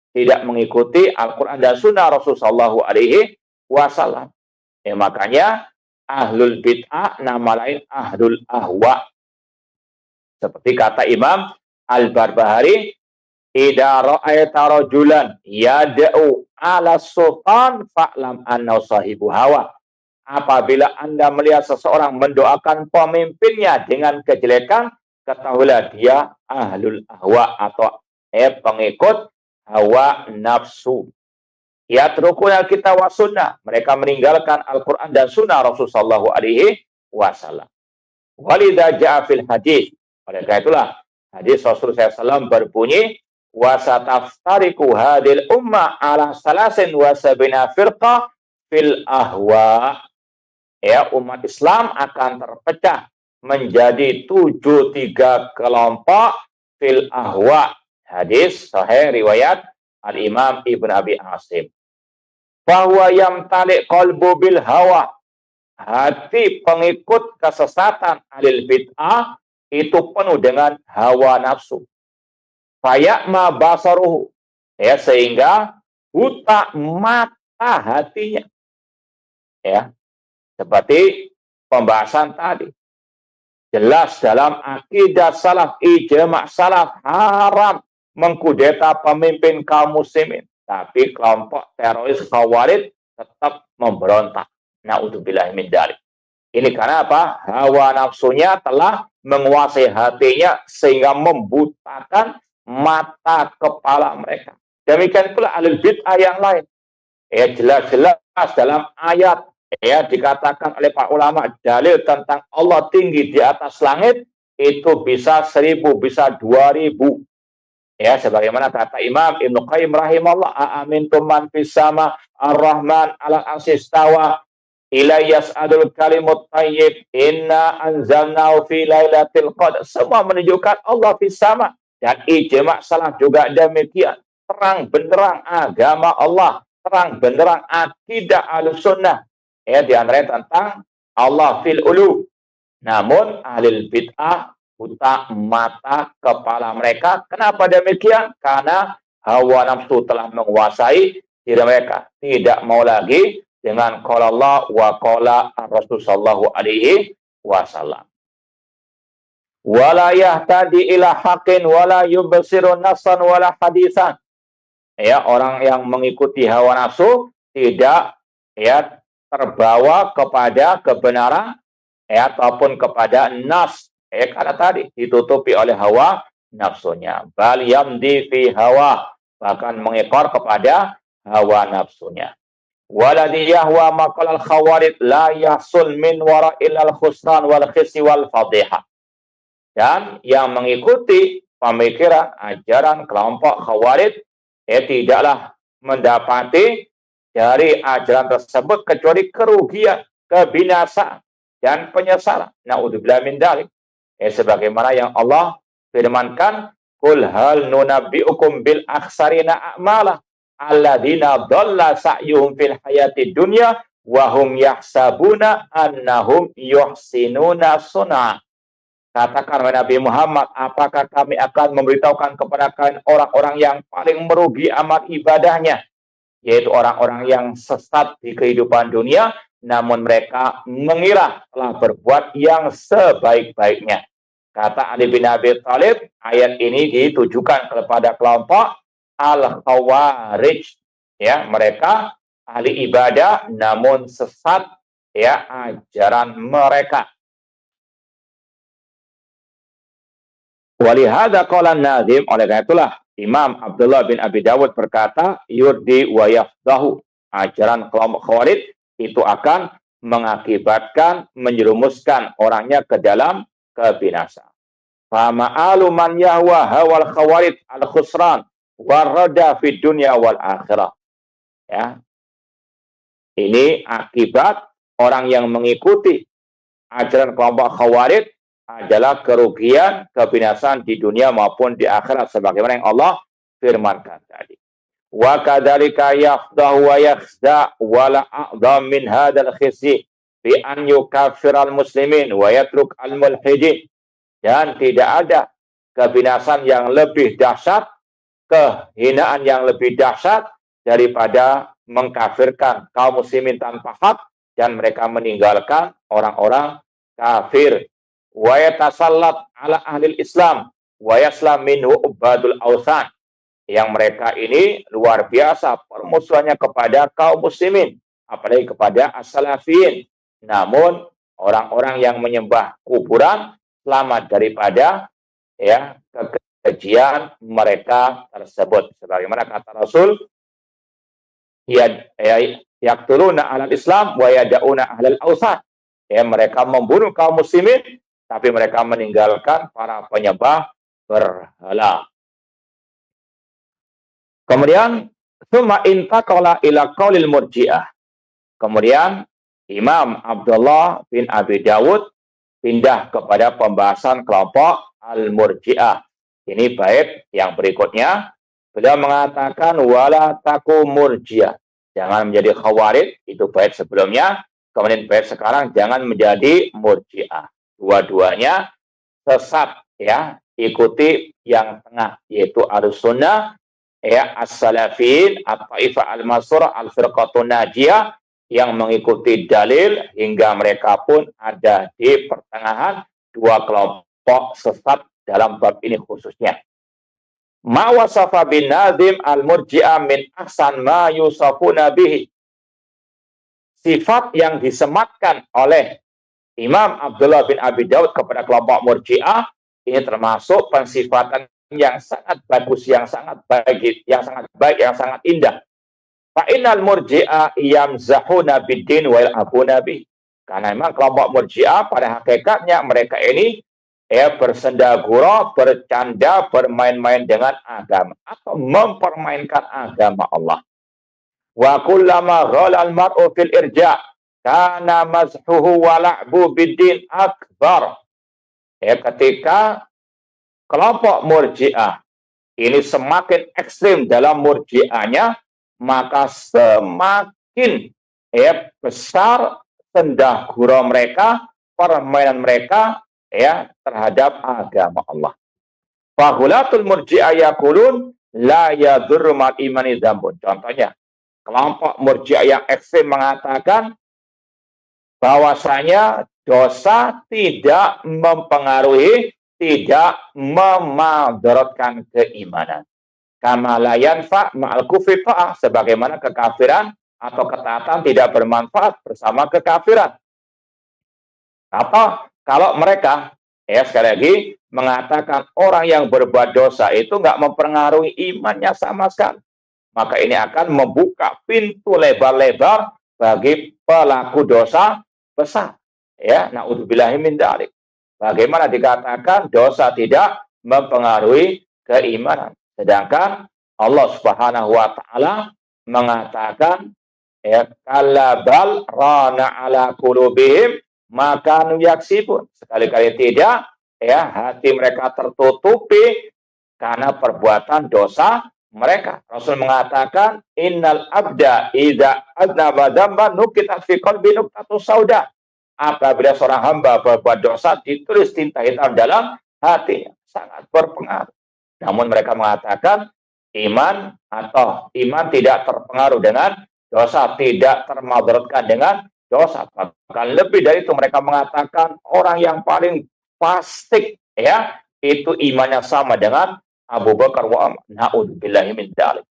Tidak mengikuti Al-Quran dan Sunnah Rasulullah SAW. Makanya ahlul bid'ah nama lain ahlul ahwa. Seperti kata Imam Al-Barbahari, idza ra'aita rajulan yad'u 'ala sultan fa'lam annahu sahibu hawa. Apabila Anda melihat seseorang mendoakan pemimpinnya dengan kejelekan, ketahuilah dia ahlul ahwa atau pengikut hawa nafsu. Yatrukuna kita wa sunnah. Mereka meninggalkan Al-Quran dan Sunnah Rasulullah SAW. Walidha ja'a fil hadis. Oleh karena itulah hadis Rasulullah SAW berbunyi, wasataftariku hadil ummah ala salasin wa sabina firqah fil ahwa. ya umat Islam akan terpecah menjadi 73 kelompok fil ahwa. Hadis sahih riwayat Al-Imam Ibn Abi Asim. Bahwa yamtali qalbu bil hawa. Hati pengikut kesesatan alil bid'ah itu penuh dengan hawa nafsu. Fayakma basaruhu. Ya, sehingga buta mata hatinya. Ya, seperti pembahasan tadi. Jelas dalam akidah salaf, ijma' salaf haram mengkudeta pemimpin kaum muslimin. Tapi kelompok teroris Khawarij tetap memberontak. Na'udzubillah min dzalik. Ini karena apa? Hawa nafsunya telah menguasai hatinya sehingga membutakan mata kepala mereka. Demikian pula ahlul bid'ah yang lain. Ya, jelas-jelas dalam ayat ya dikatakan oleh para ulama dalil tentang Allah tinggi di atas langit itu bisa 1000, bisa 2000. Ya, sebagaimana kata Imam Ibnu Qayyim rahimahullah, aamintum man fis sama ar-rahman ala arsistawa ilayas adul kalimut tayyib inna anzalnahu fi lailatul qadr. Semua menunjukkan Allah fis sama, dan ijma' salaf juga demikian. Terang benderang agama Allah, terang benderang akidah Ahlussunnah. Ya, di antaranya tentang Allah fil ulu. Namun ahlul bid'ah buta mata kepala mereka. Kenapa demikian? Karena hawa nafsu telah menguasai diri mereka. Tidak mau lagi dengan qala Allah wa qala Rasul sallallahu alaihi wasallam. Wala yahtadi ila haqqin wala yubsiru nafsan wala hadisan. Ya, orang yang mengikuti hawa nafsu tidak ya terbawa kepada kebenaran ya ataupun kepada nas, ya karena tadi ditutupi oleh hawa nafsunya. Bal yamdi fi hawa, bahkan mengekor kepada hawa nafsunya. Waladhi yahwa maqalal khawarij la yahsul min wara'il al-khusran wal khisi wal fadihah. Dan yang mengikuti pemikiran ajaran kelompok khawarij tidaklah mendapati dari ajaran tersebut kecuali kerugian, kebinasaan, dan penyesalan. Na'udzubillah min dzalik. Sebagaimana yang Allah firmankan, "Qul hal nunabbi'ukum bil akhsarina a'mala alladzina dhalla sa'yuhum fil hayati dunya wa hum yahsabuna annahum yuhsinuna sun'a." Katakan oleh Nabi Muhammad, apakah kami akan memberitahukan kepada kalian orang-orang yang paling merugi amal ibadahnya, yaitu orang-orang yang sesat di kehidupan dunia, namun mereka mengira telah berbuat yang sebaik-baiknya. Kata Ali bin Abi Thalib, ayat ini ditujukan kepada kelompok Al-Khawarij. Ya, mereka ahli ibadah namun sesat ya ajaran mereka. Walihada qala Nazim, oleh karena itulah Imam Abdullah bin Abi Dawud berkata, yurdi wa yafdahu, ajaran kelompok Khawarij itu akan mengakibatkan, menjerumuskan orangnya ke dalam kebinasaan. Fama aluman yahwa hawal khawarij al-khusran warada fid dunya wal akhirah. Ya. Ini akibat orang yang mengikuti ajaran kelompok Khawarij adalah kerugian, kebinasaan di dunia maupun di akhirat, sebagaimana yang Allah firmankan tadi. Wa kadzalika yafdahu wa yakhza wa la a'dham min hadzal khizyi bi an yukaffiral muslimin wa yatruk al mulhidin. Dan tidak ada kebinasaan yang lebih dahsyat, kehinaan yang lebih dahsyat daripada mengkafirkan kaum muslimin tanpa hak dan mereka meninggalkan orang-orang kafir. Wa yatasallat ala ahli Islam wa yaslam minhu ubadul awsan. Yang mereka ini luar biasa permusuhannya kepada kaum muslimin, apalagi kepada as-salafiyin. Namun orang-orang yang menyembah kuburan selamat daripada ya kekejian mereka tersebut. Sebagaimana kata Rasul, yaqtuluna alal Islam wa yad'una ahlal awsan. Ya, mereka membunuh kaum muslimin tapi mereka meninggalkan para penyembah berhala. Kemudian summa intaqala ila qaulil murji'ah. Kemudian Imam Abdullah bin Abi Dawud pindah kepada pembahasan kelompok Al-Murji'ah. Ini bait yang berikutnya. Beliau mengatakan wala taku murji'ah. Jangan menjadi khawarij, itu bait sebelumnya. Kemudian bait sekarang jangan menjadi murji'ah. Dua-duanya sesat ya, ikuti yang tengah yaitu Ahlussunnah ya, as-salafin, at-taifah al-mansur, al-firqatun najiyah yang mengikuti dalil hingga mereka pun ada di pertengahan dua kelompok sesat dalam bab ini khususnya. Ma wasafa bin Nazim al-murji'ah min ahsan ma yusafuna bihi. Sifat yang disematkan oleh Imam Abdullah bin Abi Dawud kepada kelompok murji'ah ini termasuk pensifatan yang sangat bagus, yang sangat baik, yang sangat indah. Fa innal murji'ah yamzahuna bid-din wa yal'abuna bih. Karena memang kelompok murji'ah pada hakikatnya mereka ini bersenda-gurau, bercanda, bermain-main dengan agama atau mempermainkan agama Allah. Wa kullama ghalal mar'u fil irja' kana mazhuhu wa la'bu bid-din akbar. Ketika kelompok murji'ah ini semakin ekstrim dalam murji'ahnya, maka semakin besar sendah gurau mereka, permainan mereka terhadap agama Allah. Fahulatul murji'ah yaqulun la yadurru mal imani dzambun. Contohnya, kelompok murji'ah yang ekstrim mengatakan bahwasanya dosa tidak mempengaruhi, tidak memadaratkan keimanan. Kama la yanfa ma'al kufri fa'ah, sebagaimana kekafiran atau ketaatan tidak bermanfaat bersama kekafiran. Atau kalau mereka sekali lagi mengatakan orang yang berbuat dosa itu nggak mempengaruhi imannya sama sekali, maka ini akan membuka pintu lebar-lebar bagi pelaku dosa besar. Na'udzubillahi min dzalik. Bagaimana dikatakan dosa tidak mempengaruhi keimanan, sedangkan Allah Subhanahu wa taala mengatakan kalla bal rana ala qulubihim maka yaksibun. Sekali-kali tidak, hati mereka tertutupi karena perbuatan dosa mereka. Rasul mengatakan innal abda idza aznaba dzamban nukitat fi qalbi nuqtatun sauda. Apabila seorang hamba berbuat dosa, ditulis tinta hitam dalam hatinya, sangat berpengaruh. Namun mereka mengatakan iman tidak terpengaruh dengan dosa, tidak termadaratkan dengan dosa. Bahkan lebih dari itu mereka mengatakan orang yang paling fasik itu imannya sama dengan Abu Bakar wa Umar. Na'udzubillahi min dzalik.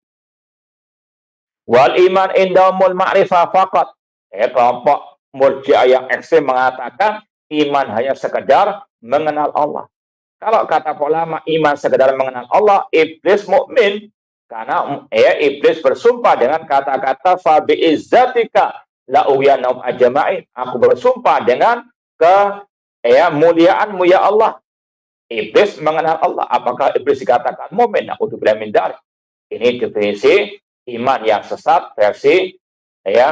Wal iman indahumul ma'rifah faqat. Kelompok Murji'ah yang ekstrem mengatakan iman hanya sekedar mengenal Allah. Kalau kata ulama iman sekedar mengenal Allah, iblis mukmin karena iblis bersumpah dengan kata-kata fa bi izzatika la uyanum ajma'in. Aku bersumpah dengan kemuliaanmu ya Allah. Iblis mengenal Allah. Apakah iblis dikatakan mukmin? Na'udzubillahi min dzalik. Ini definisi iman yang sesat versi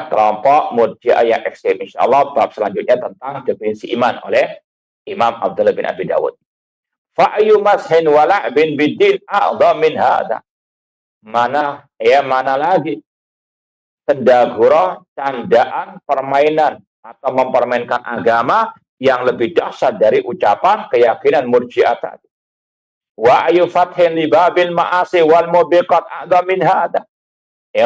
kelompok Murji'ah yang ekstrem. Insyaallah bab selanjutnya tentang definisi iman oleh Imam Abdullah bin Abi Dawud. Fa ayyu mashin wala bin bidin a'dha min hadha. Mana lagi sendagura, candaan, permainan atau mempermainkan agama yang lebih dahsyat dari ucapan keyakinan Murji'ah tadi. Wa ayyu fathin li babil ma'asi wal mubiqat a'dha min hadha.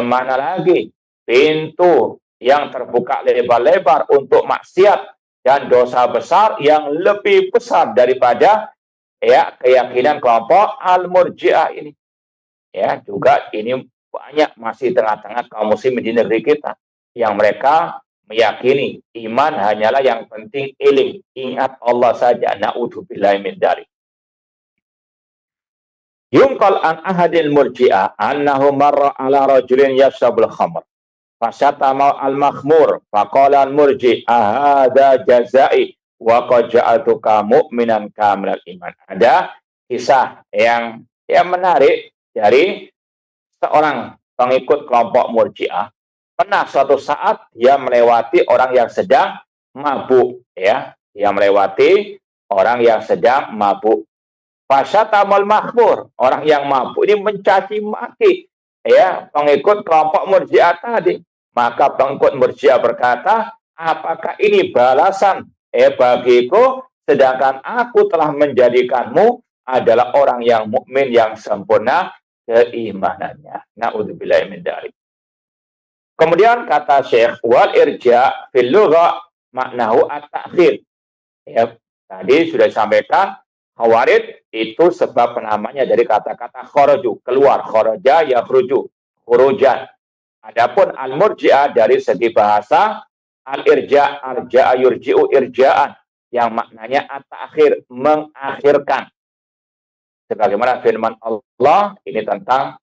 Mana lagi pintu yang terbuka lebar-lebar untuk maksiat dan dosa besar yang lebih besar daripada keyakinan kelompok Al-Murji'ah ini. Juga ini banyak masih tengah-tengah kaum muslimin di negeri kita yang mereka meyakini iman hanyalah yang penting ilim, ingat Allah saja. Na'udzubillahi min dzalik. Yunqal an ahadil murji'ah annahu marra ala rajulin yashrabul khamr. Fasyatama al-makhmur faqala al-murji ahada jazai wa qad ja'atuka mu'minan kamilal iman. Ada kisah yang menarik dari seorang pengikut kelompok Murji'ah. pernah suatu saat dia melewati orang yang sedang mabuk, ya. Dia melewati orang yang sedang mabuk. Fasyatamal makhmur, orang yang mabuk ini mencaci maki, ya, pengikut kelompok Murji'ah tadi. Maka pengikut Murji'ah berkata, apakah ini balasan bagiku, sedangkan aku telah menjadikanmu adalah orang yang mukmin yang sempurna keimanannya. Na'udzubillahi min dzalik. Kemudian kata Syekh, wal irja fil lugha maknahu at-ta'khir. Ya, tadi sudah disampaikan, Khawarij itu sebab namanya dari kata-kata kharaju, keluar, kharaja yakhruju, khurujan. Adapun al-murji'ah dari segi bahasa, al-irja, arja'a yurji'u irja'an, yang maknanya at-ta'khir, mengakhirkan. Sebagaimana firman Allah ini tentang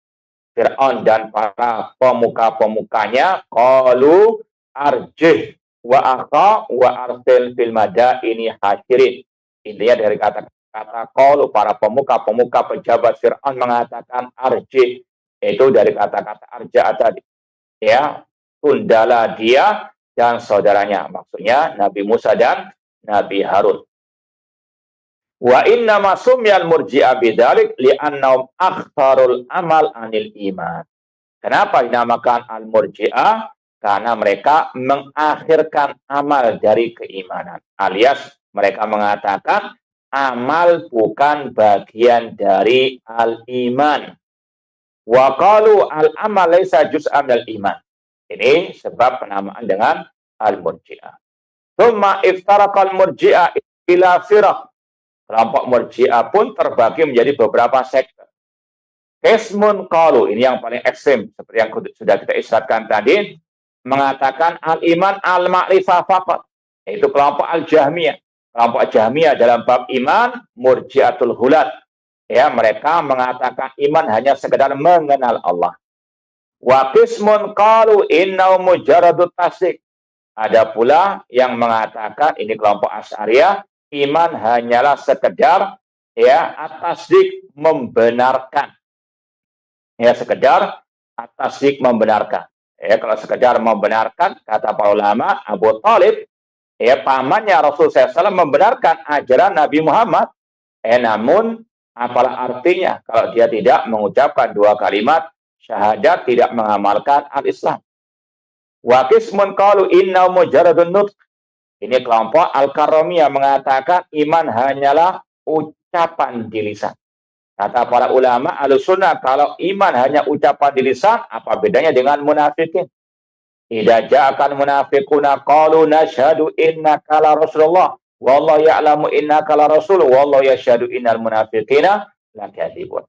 Fir'aun dan para pemuka-pemukanya, qalu arjih wa akha wa arsil fil madaini hasyirin. Intinya dari kata qalu, para pemuka-pemuka pejabat Fir'aun mengatakan arjih, itu dari kata-kata arja tadi. Ya, tundalah dia dan saudaranya, maksudnya Nabi Musa dan Nabi Harun. Wa inna masumyal murji'ah bidzalik li'annahum akhtarul amal anil iman. Kenapa dinamakan al-murji'ah? Karena mereka mengakhirkan amal dari keimanan. Alias mereka mengatakan amal bukan bagian dari al-iman. Wa qalu al-amal laisa juz'an minal iman. Ini sebab penamaan dengan al-murji'ah. Tsumma iftaraqal murji'ah ila firaq. Kelompok Murji'ah pun terbagi menjadi beberapa sektor. Qismun qalu, ini yang paling ekstrim, seperti yang sudah kita isyaratkan tadi, mengatakan al-iman al-ma'rifah faqat, yaitu kelompok al-Jahmiyah. Kelompok Jahmiyah dalam bab iman, Murji'atul Hulat. Ya, mereka mengatakan iman hanya sekedar mengenal Allah. Wa qismun qalu innahu mujarradut tasdik. Ada pula yang mengatakan, ini kelompok Asy'ariyah, iman hanyalah sekedar at-tasdik, membenarkan. Ya, sekedar at-tasdik, membenarkan. Ya, kalau sekedar membenarkan, kata para ulama, Abu Thalib, pamannya Rasul SAW membenarkan ajaran Nabi Muhammad. Namun apalah artinya kalau dia tidak mengucapkan dua kalimat syahadat, tidak mengamalkan al-Islam. Wa qismun qalu inna mujarradun nutq. Ini kelompok Al-Karramiyah mengatakan iman hanyalah ucapan di lisan. Kata para ulama Ahlussunnah, kalau iman hanya ucapan di lisan, apa bedanya dengan munafikin? Idza ja'akal munafiquna qalu nashhadu innaka la rasulullah wallahu ya'lamu innaka la rasul wallahu yashhadu innal munafiqina lakadzibun.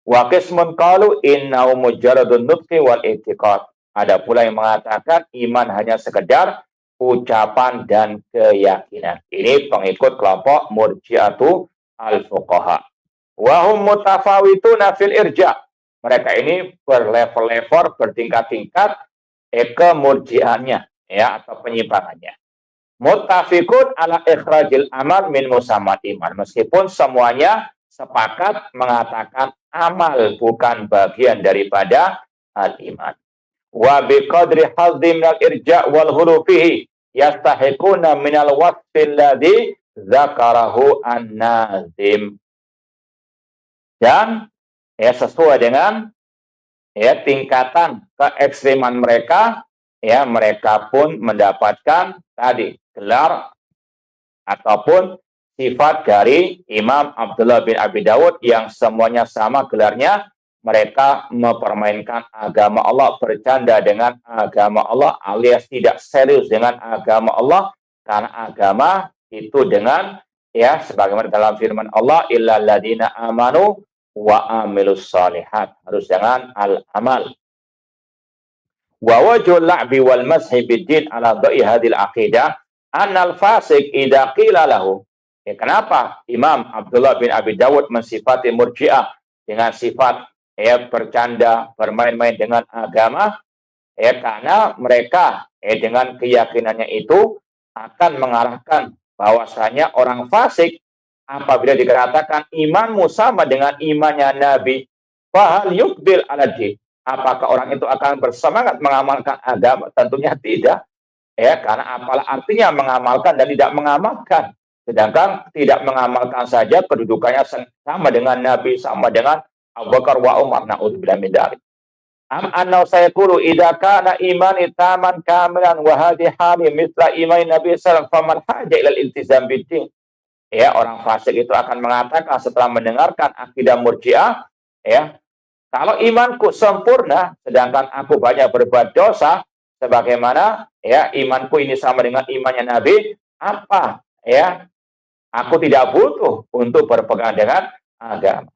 Wa qismun qalu innahu mujarradun nutqi wal i'tiqad. Ada pula yang mengatakan iman hanya sekedar ucapan dan keyakinan. Ini pengikut kelompok Murji'atu al-Fuqaha. Wa hum mutafawituna fil irja. Mereka ini berlevel-level, bertingkat-tingkat kemurji'annya, ya, atau penyimpangannya. Muttafiqun ala ikhrajil amal min musammat iman. Meskipun semuanya sepakat mengatakan amal bukan bagian daripada al-iman. Wa biqadri hadzi minal irja' wal hurufihi yastahiquna minal wasfil ladzi dzakarahu an-nazim. Dan sesuai dengan tingkatan keekstriman mereka, mereka pun mendapatkan tadi gelar ataupun sifat dari Imam Abdullah bin Abi Dawud yang semuanya sama gelarnya. Mereka mempermainkan agama Allah, bercanda dengan agama Allah, alias tidak serius dengan agama Allah, karena agama itu dengan sebagaimana dalam firman Allah, illal ladzina amanu wa amilus shalihat, harus dengan al-amal. Wa wajhul la'bi wal mashi bid-din ala dha'i hadhil aqidah annal fasik idza qila lahu. Kenapa Imam Abdullah bin Abi Dawud mensifati Murji'ah dengan sifat bercanda, bermain-main dengan agama? Karena mereka dengan keyakinannya itu akan mengarahkan bahwasanya orang fasik apabila dikatakan imanmu sama dengan imannya Nabi, fahal yukbil ala din, Apakah orang itu akan bersemangat mengamalkan agama? Tentunya tidak. Ya, karena apalah artinya mengamalkan dan tidak mengamalkan. Sedangkan tidak mengamalkan saja kedudukannya sama dengan Nabi, sama dengan Abu Bakar wa Umar. Na'udzubillah min dzalik. Am anna sayqulu idza kana imani taman kamilan wa hadhi hali mithla imani Nabi sallallahu alaihi wasallam faman haja ilal iltizam bid-din. Ya, orang fasik itu akan mengatakan setelah mendengarkan akidah Murji'ah, ya, kalau imanku sempurna, sedangkan aku banyak berbuat dosa, sebagaimana ya imanku ini sama dengan imannya Nabi, apa ya? Aku tidak butuh untuk berpegang dengan agama.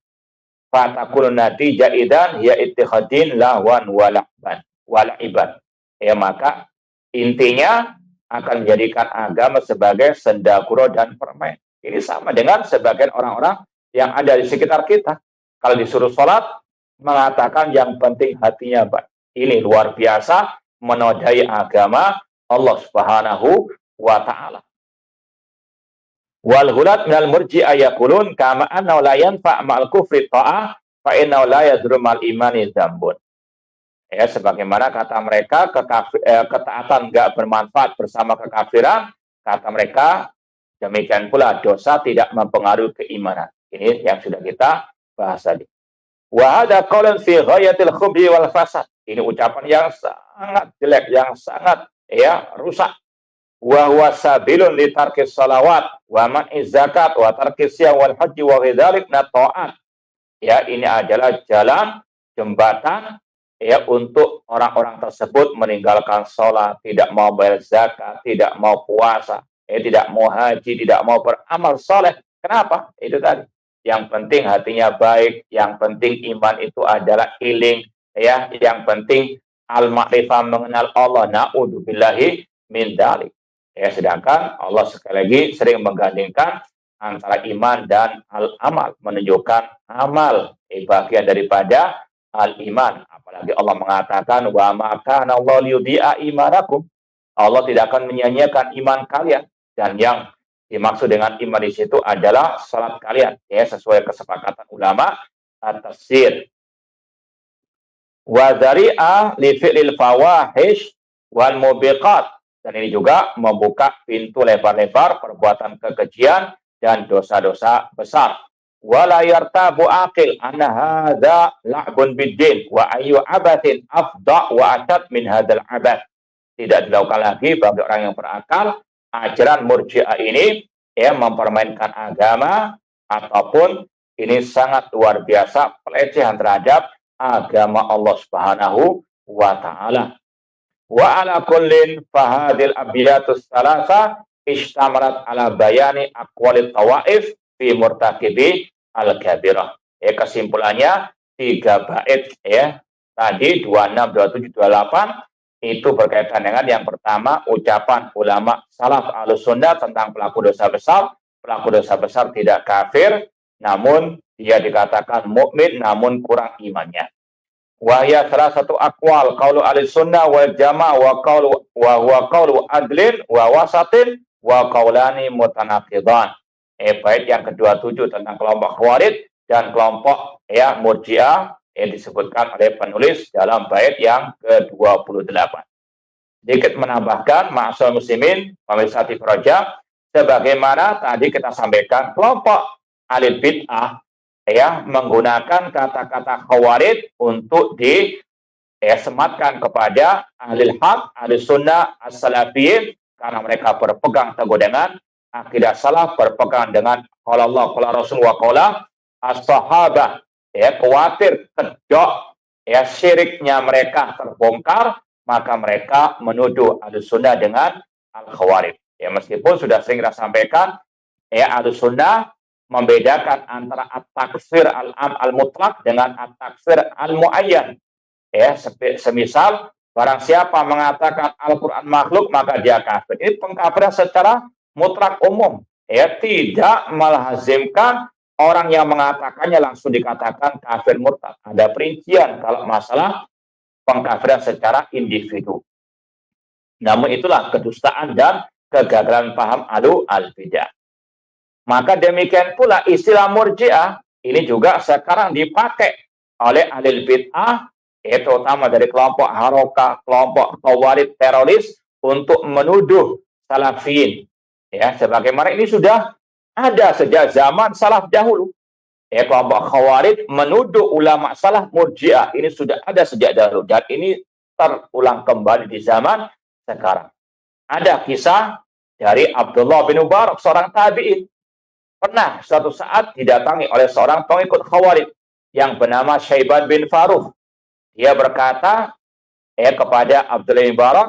Fatakun natijah idan ya ittikhadin lawan wala'iban. Ya, maka intinya akan menjadikan agama sebagai sendaguro dan permain. Ini sama dengan sebagian orang-orang yang ada di sekitar kita. Kalau disuruh sholat, mengatakan yang penting hatinya baik. Ini luar biasa menodai agama Allah Subhanahu wa taala. Wal hulat minal murji'ah yaqulun kama anna la yanfa' ma'al kufri ta'ah fa inna la yadhurru ma'al imani dzambun. Ya, sebagaimana kata mereka ketaatan enggak bermanfaat bersama kekafiran, kata mereka demikian pula dosa tidak mempengaruhi keimanan. Ini yang sudah kita bahas tadi. Wa hadza qaulun fi ghayatil khubhi wal fasad. Ini ucapan yang sangat jelek, yang sangat ya rusak. Wa huwa sabilun li tarkis salawat wa man'iz zakat wa tarkis siyam wal haji wa ghadzalik na ta'at. Ya, ini adalah jalan jembatan ya untuk orang-orang tersebut meninggalkan salat, tidak mau bayar zakat, tidak mau puasa, tidak mau haji, tidak mau beramal saleh. Kenapa? Itu tadi. Yang penting hatinya baik, yang penting iman itu adalah iling, ya, yang penting al-ma'rifah mengenal Allah. Na'udzubillahi min dzalik. Ya, sedangkan Allah sekali lagi sering menggandingkan antara iman dan al-amal, menunjukkan amal bagian daripada al-iman. Apalagi Allah mengatakan wa ma kana Allah liyudhi'a imanakum. Allah tidak akan menyia-nyiakan iman kalian, dan yang dimaksud dengan iman di situ adalah salat kalian, ya, sesuai kesepakatan ulama at-tafsir. Wa dzari'ah li fi'lil fawahish wal mubiqat. Dan ini juga membuka pintu lebar-lebar perbuatan kekejian dan dosa-dosa besar. Wa la yartabu aqil anna hadza la'bun bid-din wa ayyu abathin afda wa atad min hadzal abad. Tidak dilakukan lagi bagi orang yang berakal ajaran Murji'ah ini ya mempermainkan agama, ataupun ini sangat luar biasa pelecehan terhadap agama Allah Subhanahu wa taala. Wa ala kullin fahadil abiyatus salasa istamarat ala bayani aqwalit tawaif fi murtakibi al-kabirah. Ya, kesimpulannya 3 bait ya. Tadi 26, 27, 28 itu berkaitan dengan yang pertama ucapan ulama salaf Ahlussunnah tentang pelaku dosa besar. Pelaku dosa besar tidak kafir, namun dia dikatakan mukmin namun kurang imannya. Wahya salah satu aqwal qaulu Ahlussunnah wal Jamaah wa huwa qaulu adlin wa wasatin wa qaulani mutanaqidan. Bait yang ke-27 tentang kelompok Khawarij dan kelompok ya Murji'ah yang disebutkan oleh penulis dalam bait yang ke-28. Sedikit menambahkan, ma'asyiral muslimin, pemirsa TV Roja, sebagaimana tadi kita sampaikan, kelompok ahli bid'ah ya menggunakan kata-kata khawarij untuk disematkan kepada ahli haq, ahli sunnah, as-salafiyin, karena mereka berpegang teguh dengan akidah salaf, berpegang dengan qala Allah, qala Rasul wa qala as-sahabah. Ya, khawatir kedok ya syiriknya mereka terbongkar, maka mereka menuduh Ahlussunnah dengan al-khawarij. Ya, meskipun sudah sering kita sampaikan ya Ahlussunnah membedakan antara at-taksir al-mutlaq dengan at-taksir al-muayyan. Ya, semisal barang siapa mengatakan Al-Qur'an makhluk maka dia kafir. Ini pengkafiran secara mutlak umum. Ya, tidak melazimkan orang yang mengatakannya langsung dikatakan kafir murtad. Ada perincian kalau masalah pengkafiran secara individu. Namun itulah kedustaan dan kegagalan paham al-bidah. Maka demikian pula istilah Murji'ah ini juga sekarang dipakai oleh ahli bid'ah terutama dari kelompok Harokah, kelompok Khawarij teroris untuk menuduh Salafiyin. Ya, sebagaimana ini sudah ada sejak zaman salaf dahulu. Kelompok Khawarij menuduh ulama salaf Murji'ah. Ini sudah ada sejak dahulu dan ini terulang kembali di zaman sekarang. Ada kisah dari Abdullah bin Mubarak, seorang tabi'in. Pernah suatu saat didatangi oleh seorang pengikut Khawarij yang bernama Syaiban bin Farukh. Dia berkata kepada Abdullah bin Mubarak,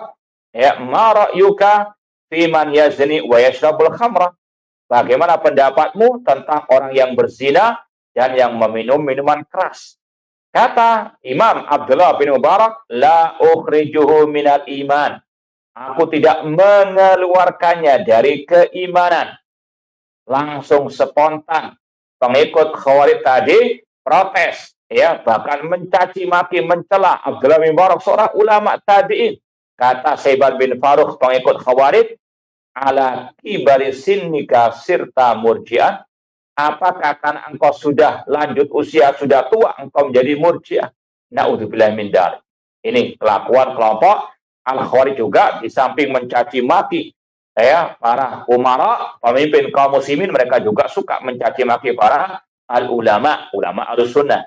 ma ra'yuka fi man yazni wa yashrabul khamra? Bagaimana pendapatmu tentang orang yang berzina dan yang meminum minuman keras? Kata Imam Abdullah bin Mubarak, la ukhrijuhu minal iman. Aku tidak mengeluarkannya dari keimanan. Langsung spontan pengikut Khawarij tadi protes, bahkan mencaci maki, mencela Abdullah bin Mubarak, seorang ulama tabi'in. Kata Syaiban bin Farukh, pengikut Khawarij, ala kibari sinnika sirta Murji'ah. Apakah karena engkau sudah lanjut usia, sudah tua, engkau menjadi Murji'ah? Na'udzubillah min dzalik. Ini kelakuan kelompok Al-Khawarij juga, di samping mencaci maki para umara, pemimpin kaum muslimin, mereka juga suka mencaci maki para al-ulama, ulama al-sunnah.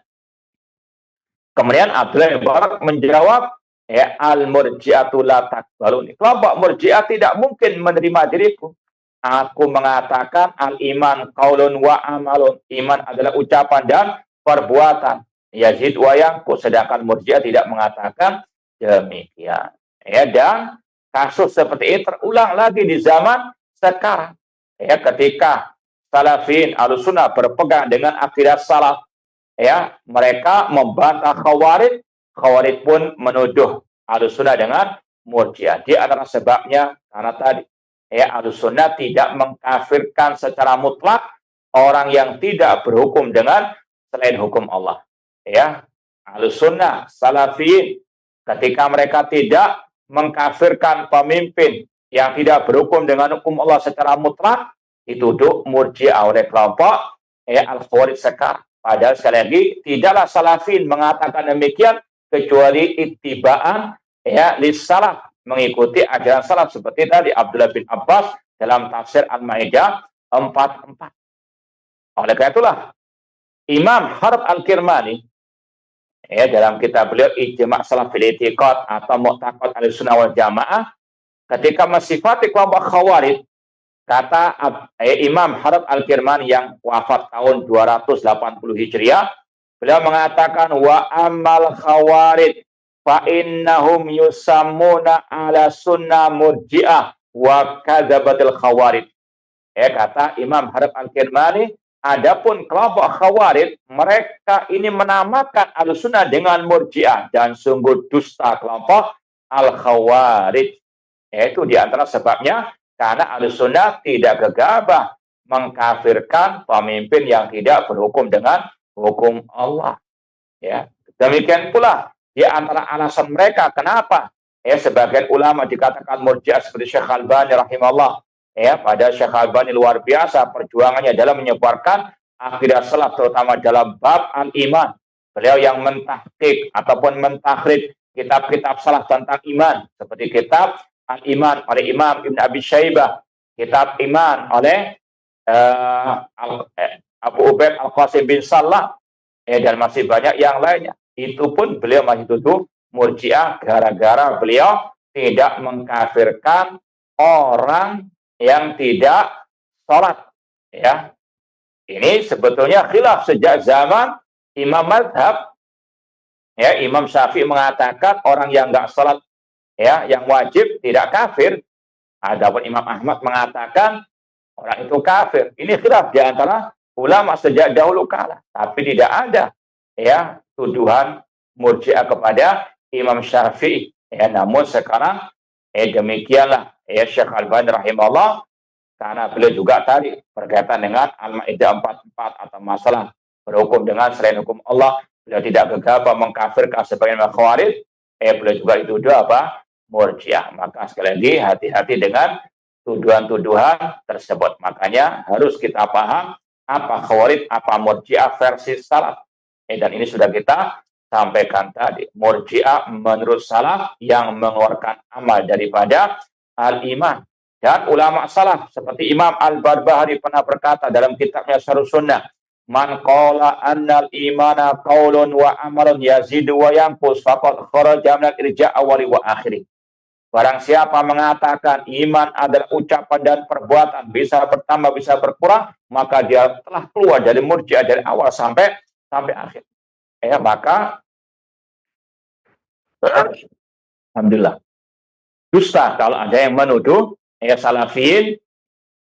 Kemudian Abdullah bin Mubarak menjawab, al-murji'atu la takbaluni. Kelompok Murji'ah tidak mungkin menerima diriku. Aku mengatakan al-iman qaulun wa amalun. Iman adalah ucapan dan perbuatan. Yazid wa yanqus. Sedangkan Murji'ah tidak mengatakan demikian. Dan kasus seperti ini terulang lagi di zaman sekarang. Ketika Salafin Ahlussunnah berpegang dengan akidah salaf, mereka membantah Khawarij. Khawarij pun menuduh Ahlussunnah dengan Murji'ah. Di antara sebabnya karena tadi Ahlussunnah tidak mengkafirkan secara mutlak orang yang tidak berhukum dengan selain hukum Allah. Ahlussunnah, Salafiyin, ketika mereka tidak mengkafirkan pemimpin yang tidak berhukum dengan hukum Allah secara mutlak, dituduh Murji'ah oleh kelompok Al-Khawarij sekarang. Padahal sekali lagi tidaklah Salafiyin mengatakan demikian kecuali ittiba'an lis salaf, mengikuti ajaran salaf seperti tadi Abdullah bin Abbas dalam tafsir Al-Maidah 44. Oleh karena itulah Imam Harb Al-Kirmani dalam kitab beliau Ijma' Salaf fil I'tiqad atau Mu'taqad Ahlussunnah wal Jamaah, ketika mensifati kelompok Khawarij, kata Imam Harb Al-Kirmani yang wafat tahun 280 Hijriah, beliau mengatakan wa amal Khawarij fa innahum yusammuna ala sunnah Murji'ah wa kadzabatil Khawarij. Kata Imam Harb Al-Kirmani, adapun kelompok Khawarij, mereka ini menamakan Ahlussunnah dengan Murji'ah, dan sungguh dusta kelompok Al-Khawarij. Itu diantara sebabnya karena Ahlussunnah tidak gegabah mengkafirkan pemimpin yang tidak berhukum dengan hukum Allah. Demikian pula di antara alasan mereka kenapa sebagian ulama dikatakan Murji'ah seperti Syekh Albani rahimahullah. Pada Syekh Albani luar biasa perjuangannya dalam menyebarkan akidah salaf, terutama dalam bab al-iman. Beliau yang mentahqiq ataupun mentakhrij kitab-kitab salaf tentang iman, seperti kitab Al-Iman oleh Imam Ibn Abi Syaibah, kitab Iman oleh Abu Ubaid Al-Qasim bin Salam, dan masih banyak yang lainnya. Itu pun beliau masih tuduh Murji'ah gara-gara beliau tidak mengkafirkan orang yang tidak sholat. Ini sebetulnya khilaf sejak zaman Imam Madhab. Imam Syafi'i mengatakan orang yang nggak sholat yang wajib tidak kafir. Adapun Imam Ahmad mengatakan orang itu kafir. Ini khilaf di antara ulama sejak dahulu kala. Tapi tidak ada tuduhan Murji'ah kepada Imam Syafi'i. Namun sekarang demikianlah Syekh Albani rahimahullah, karena beliau juga tadi berkaitan dengan Al-Maidah 44 atau masalah berhukum dengan selain hukum Allah, beliau tidak gegabah mengkafirkan sebagian Khawarij. Beliau juga dituduh Murji'ah. Maka sekali lagi hati-hati dengan tuduhan-tuduhan tersebut. Makanya harus kita paham apa Khawarij, apa Murji'ah versi salaf. Dan ini sudah kita sampaikan tadi. Murji'ah menurut salaf yang mengeluarkan amal daripada al-iman. Dan ulama salaf seperti Imam Al-Barbahari pernah berkata dalam kitabnya Syarh Sunnah, man qala annal imana qaulun wa amalun yazidu wa yanqus faqad kharaja minal irja' awali wa akhiri. Barang siapa mengatakan iman adalah ucapan dan perbuatan, bisa bertambah, bisa berkurang, maka dia telah keluar dari murji'ah dari awal sampai akhir. Ya, maka alhamdulillah. Dusta kalau ada yang menuduh salafiyin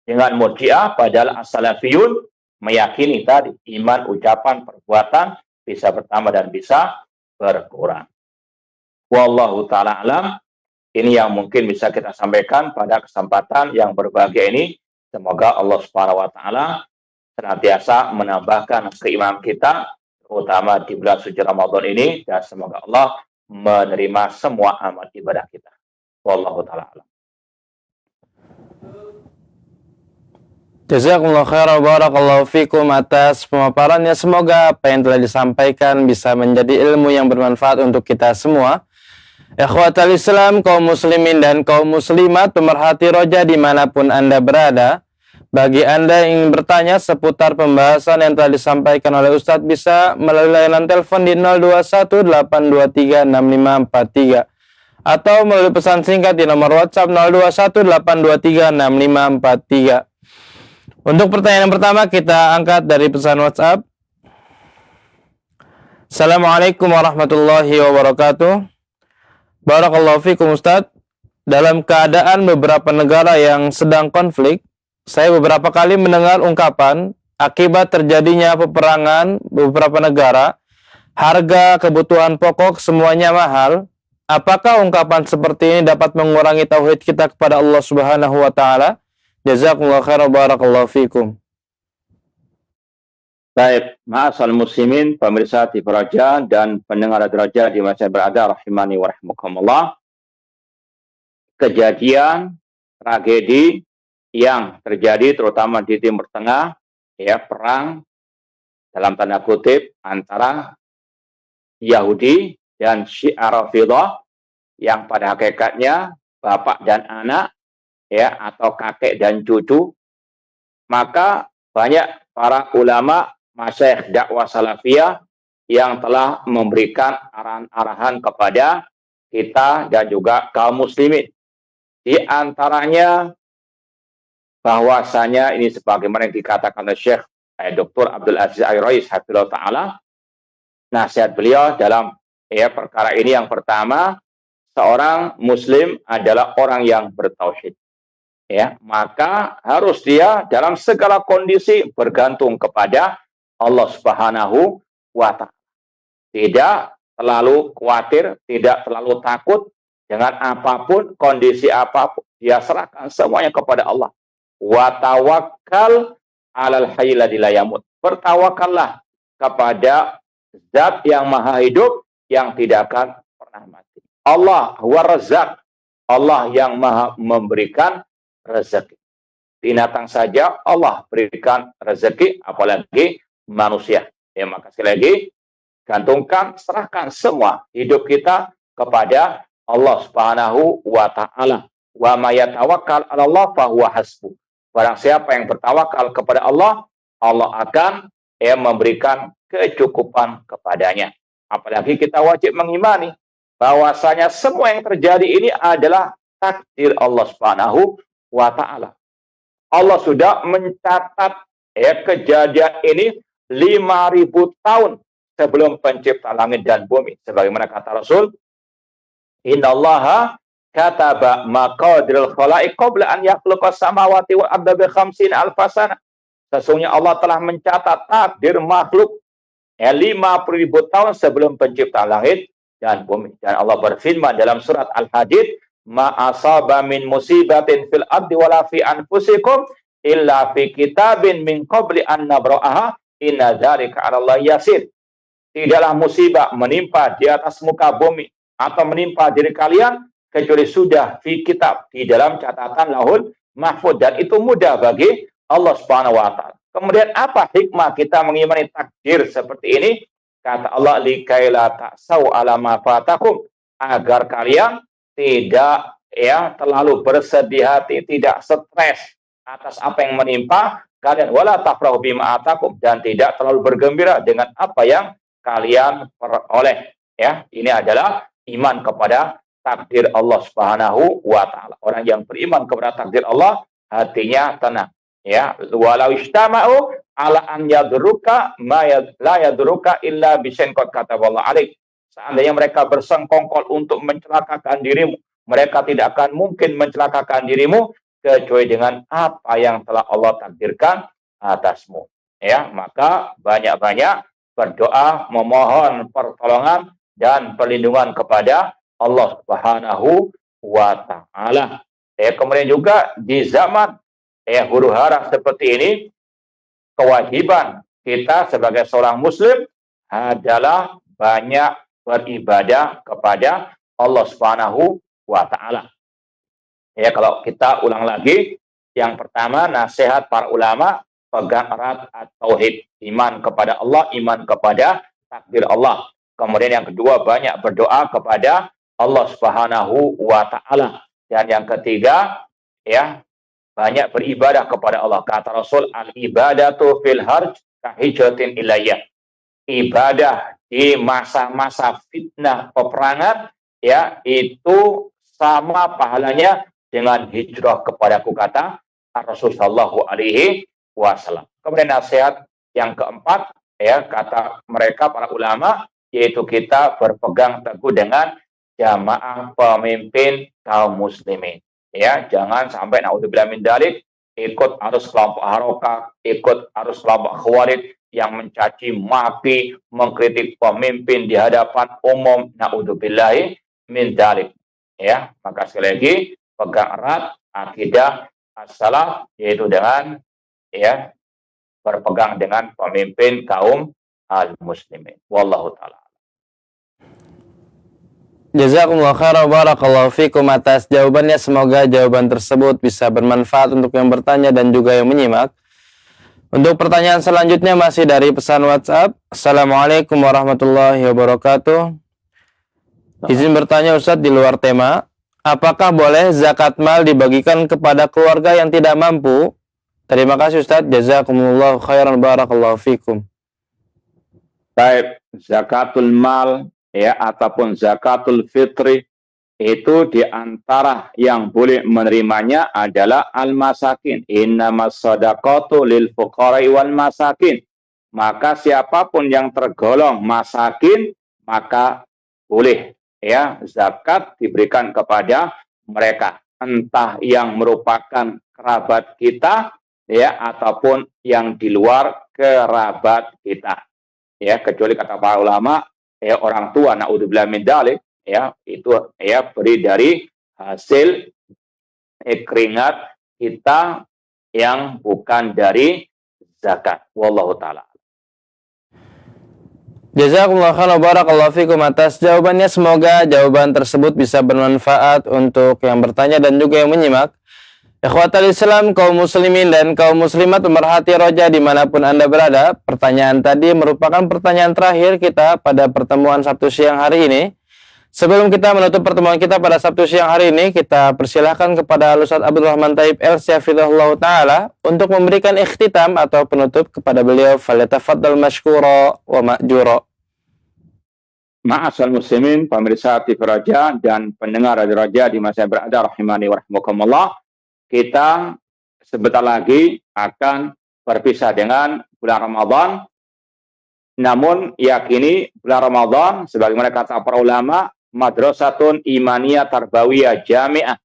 dengan murji'ah, padahal as-salafiyun meyakini tadi iman, ucapan, perbuatan bisa bertambah dan bisa berkurang. Wallahu ta'ala alam. Ini yang mungkin bisa kita sampaikan pada kesempatan yang berbahagia ini. Semoga Allah Subhanahu wa taala senantiasa menambahkan keimanan kita, terutama di bulan suci Ramadan ini, dan semoga Allah menerima semua amal ibadah kita. Wallahu taala alam. Jazakumullah khairan, barakallahu fikum atas pemaparannya. Semoga apa yang telah disampaikan bisa menjadi ilmu yang bermanfaat untuk kita semua. Ikhwatal Islam, kaum muslimin dan kaum muslimat, pemerhati roja dimanapun Anda berada. Bagi Anda yang ingin bertanya seputar pembahasan yang telah disampaikan oleh Ustadz, bisa melalui layanan telepon di 0218236543 atau melalui pesan singkat di nomor WhatsApp 0218236543. Untuk pertanyaan yang pertama kita angkat dari pesan WhatsApp. Assalamualaikum warahmatullahi wabarakatuh. Barakallahu fikum Ustadz. Dalam keadaan beberapa negara yang sedang konflik, saya beberapa kali mendengar ungkapan akibat terjadinya peperangan beberapa negara, harga kebutuhan pokok semuanya mahal. Apakah ungkapan seperti ini dapat mengurangi tauhid kita kepada Allah Subhanahu wa taala? Jazakumullah khairan, barakallahu fikum. Baik, ma'asal muslimin, pemirsa TV Raja dan pendengar Raja di masa berada, rahimani wa rahimakumullah. Kejadian tragedi yang terjadi terutama di Timur Tengah, ya, perang dalam tanda kutip antara Yahudi dan Syiah Rafidhah yang pada hakikatnya bapak dan anak, ya, atau kakek dan cucu. Maka banyak para ulama masyaikh dakwah salafiyah yang telah memberikan arahan-arahan kepada kita dan juga kaum muslimin. Di antaranya bahwasanya ini sebagaimana yang dikatakan oleh Syekh Dr. Abdul Aziz Al-Rais hafizahullah taala, nasihat beliau dalam perkara ini yang pertama, seorang muslim adalah orang yang bertauhid. Ya, maka harus dia dalam segala kondisi bergantung kepada Allah Subhanahu wa taala. Tidak terlalu khawatir, tidak terlalu takut dengan apapun, kondisi apapun. Dia serahkan semuanya kepada Allah. Wa tawakkal 'alal hayyil ladzi la yamut. Bertawakallah kepada Zat yang Maha Hidup yang tidak akan pernah mati. Allah huwa Razzaq. Allah yang Maha memberikan rezeki. Binatang saja Allah berikan rezeki, apalagi manusia. Ya, maka sekali lagi, gantungkan, serahkan semua hidup kita kepada Allah Subhanahu wa taala. Wa may yatawakkal 'ala Allah fa huwa hasbuh. Barang siapa yang bertawakal kepada Allah, Allah akan memberikan kecukupan kepadanya. Apalagi kita wajib mengimani bahwasanya semua yang terjadi ini adalah takdir Allah Subhanahu wa taala. Allah sudah mencatat kejadian ini 5.000 tahun sebelum pencipta langit dan bumi. Sebagaimana kata Rasul, innallaha kataba maqadirul khalaiq qabla an yakhluqas samawati wal arda bi 50 alfasana. Sesungguhnya Allah telah mencatat takdir makhluk 50.000 tahun sebelum pencipta langit dan bumi. Dan Allah berfirman dalam surat Al-Hadid, ma asaba min musibatin fil ardi wala fi anfusikum illa fi kitabin min qabli an nabra'aha inna dzalika 'ala Allah yasir. Tidaklah musibah menimpa di atas muka bumi atau menimpa diri kalian kecuali sudah fi kitab, di dalam catatan Lauhul Mahfuz, dan itu mudah bagi Allah Subhanahu wa taala. Kemudian apa hikmah kita mengimani takdir seperti ini? Kata Allah, likaila ta'sau ala ma fatakum, agar kalian tidak terlalu bersedih hati, tidak stres atas apa yang menimpa kalian, wala tafrahu bima atakum, dan tidak terlalu bergembira dengan apa yang kalian peroleh. Ya, ini adalah iman kepada takdir Allah Subhanahu wa taala. Orang yang beriman kepada takdir Allah, hatinya tenang. Ya, walau istama'u ala an yadruka ma la yadruka illa bisyai'in qad kataballahu alaik. Seandainya mereka bersengkongkol untuk mencelakakan dirimu, mereka tidak akan mungkin mencelakakan dirimu kecuali dengan apa yang telah Allah takdirkan atasmu. Ya, maka banyak-banyak berdoa, memohon pertolongan dan perlindungan kepada Allah Subhanahu wa taala. Kemudian juga di zaman huru-hara seperti ini, kewajiban kita sebagai seorang muslim adalah banyak beribadah kepada Allah Subhanahu wa taala. Ya, kalau kita ulang lagi, yang pertama nasihat para ulama, pegang erat tauhid, iman kepada Allah, iman kepada takdir Allah. Kemudian yang kedua, banyak berdoa kepada Allah Subhanahu wa taala. Dan yang ketiga, banyak beribadah kepada Allah. Kata Rasul, al-ibadatu fil harj kahijratin ilayya. Ibadah di masa-masa fitnah peperangan, itu sama pahalanya dengan hijrah kepadaku, kata Rasul sallallahu alaihi wasallam. Kemudian nasihat yang keempat, kata mereka para ulama, yaitu kita berpegang teguh dengan jamaah pemimpin kaum muslimin. Jangan sampai naudzubillah min dzalik ikut arus kelompok harokah, ikut arus kelompok khawarij yang mencaci maki, mengkritik pemimpin di hadapan umum, naudzubillah min dzalik. Maka sekali lagi pegang erat akidah as-salaf, yaitu dengan berpegang dengan pemimpin kaum al-muslimin. Wallahu taala. Jazakumullah khairan, barakallahu fikum atas jawabannya. Semoga jawaban tersebut bisa bermanfaat untuk yang bertanya dan juga yang menyimak. Untuk pertanyaan selanjutnya masih dari pesan WhatsApp. Assalamualaikum warahmatullahi wabarakatuh. Izin bertanya Ustadz di luar tema. Apakah boleh zakat mal dibagikan kepada keluarga yang tidak mampu? Terima kasih Ustadz. Jazakumullah khairan, barakallahu fikum. Baik, zakatul mal ataupun zakatul fitri, itu diantara yang boleh menerimanya adalah al-masakin. Innamas shadaqatu lil fuqara'i wal masakin. Maka siapapun yang tergolong masakin, maka boleh zakat diberikan kepada mereka, entah yang merupakan kerabat kita ataupun yang di luar kerabat kita. Kecuali kata para ulama, orang tua, naudzubillah min dzalik, itu beri dari hasil keringat kita yang bukan dari zakat. Wallahu taala. Jazakumullah khairan, barakallahu fikum atas jawabannya. Semoga jawaban tersebut bisa bermanfaat untuk yang bertanya dan juga yang menyimak. Ikhwatal Islam, kaum muslimin dan kaum muslimat pemerhati roja dimanapun Anda berada, pertanyaan tadi merupakan pertanyaan terakhir kita pada pertemuan Sabtu siang hari ini. Sebelum kita menutup pertemuan kita pada Sabtu siang hari ini, kita persilahkan kepada Ustaz Abdul Rahman Thaib El-Syafidhullah Ta'ala untuk memberikan ikhtitam atau penutup kepada beliau. Falyatafaddal mashkura wa ma'jura. Ma'asal muslimin, pemirsa TV Roja dan pendengar Radio Roja di masa berada, rahimani wa rahmukumullah. Kita sebentar lagi akan berpisah dengan bulan Ramadan. Namun yakini bulan Ramadan, sebagaimana kata para ulama, madrasatun imaniyah tarbawiyah jami'ah.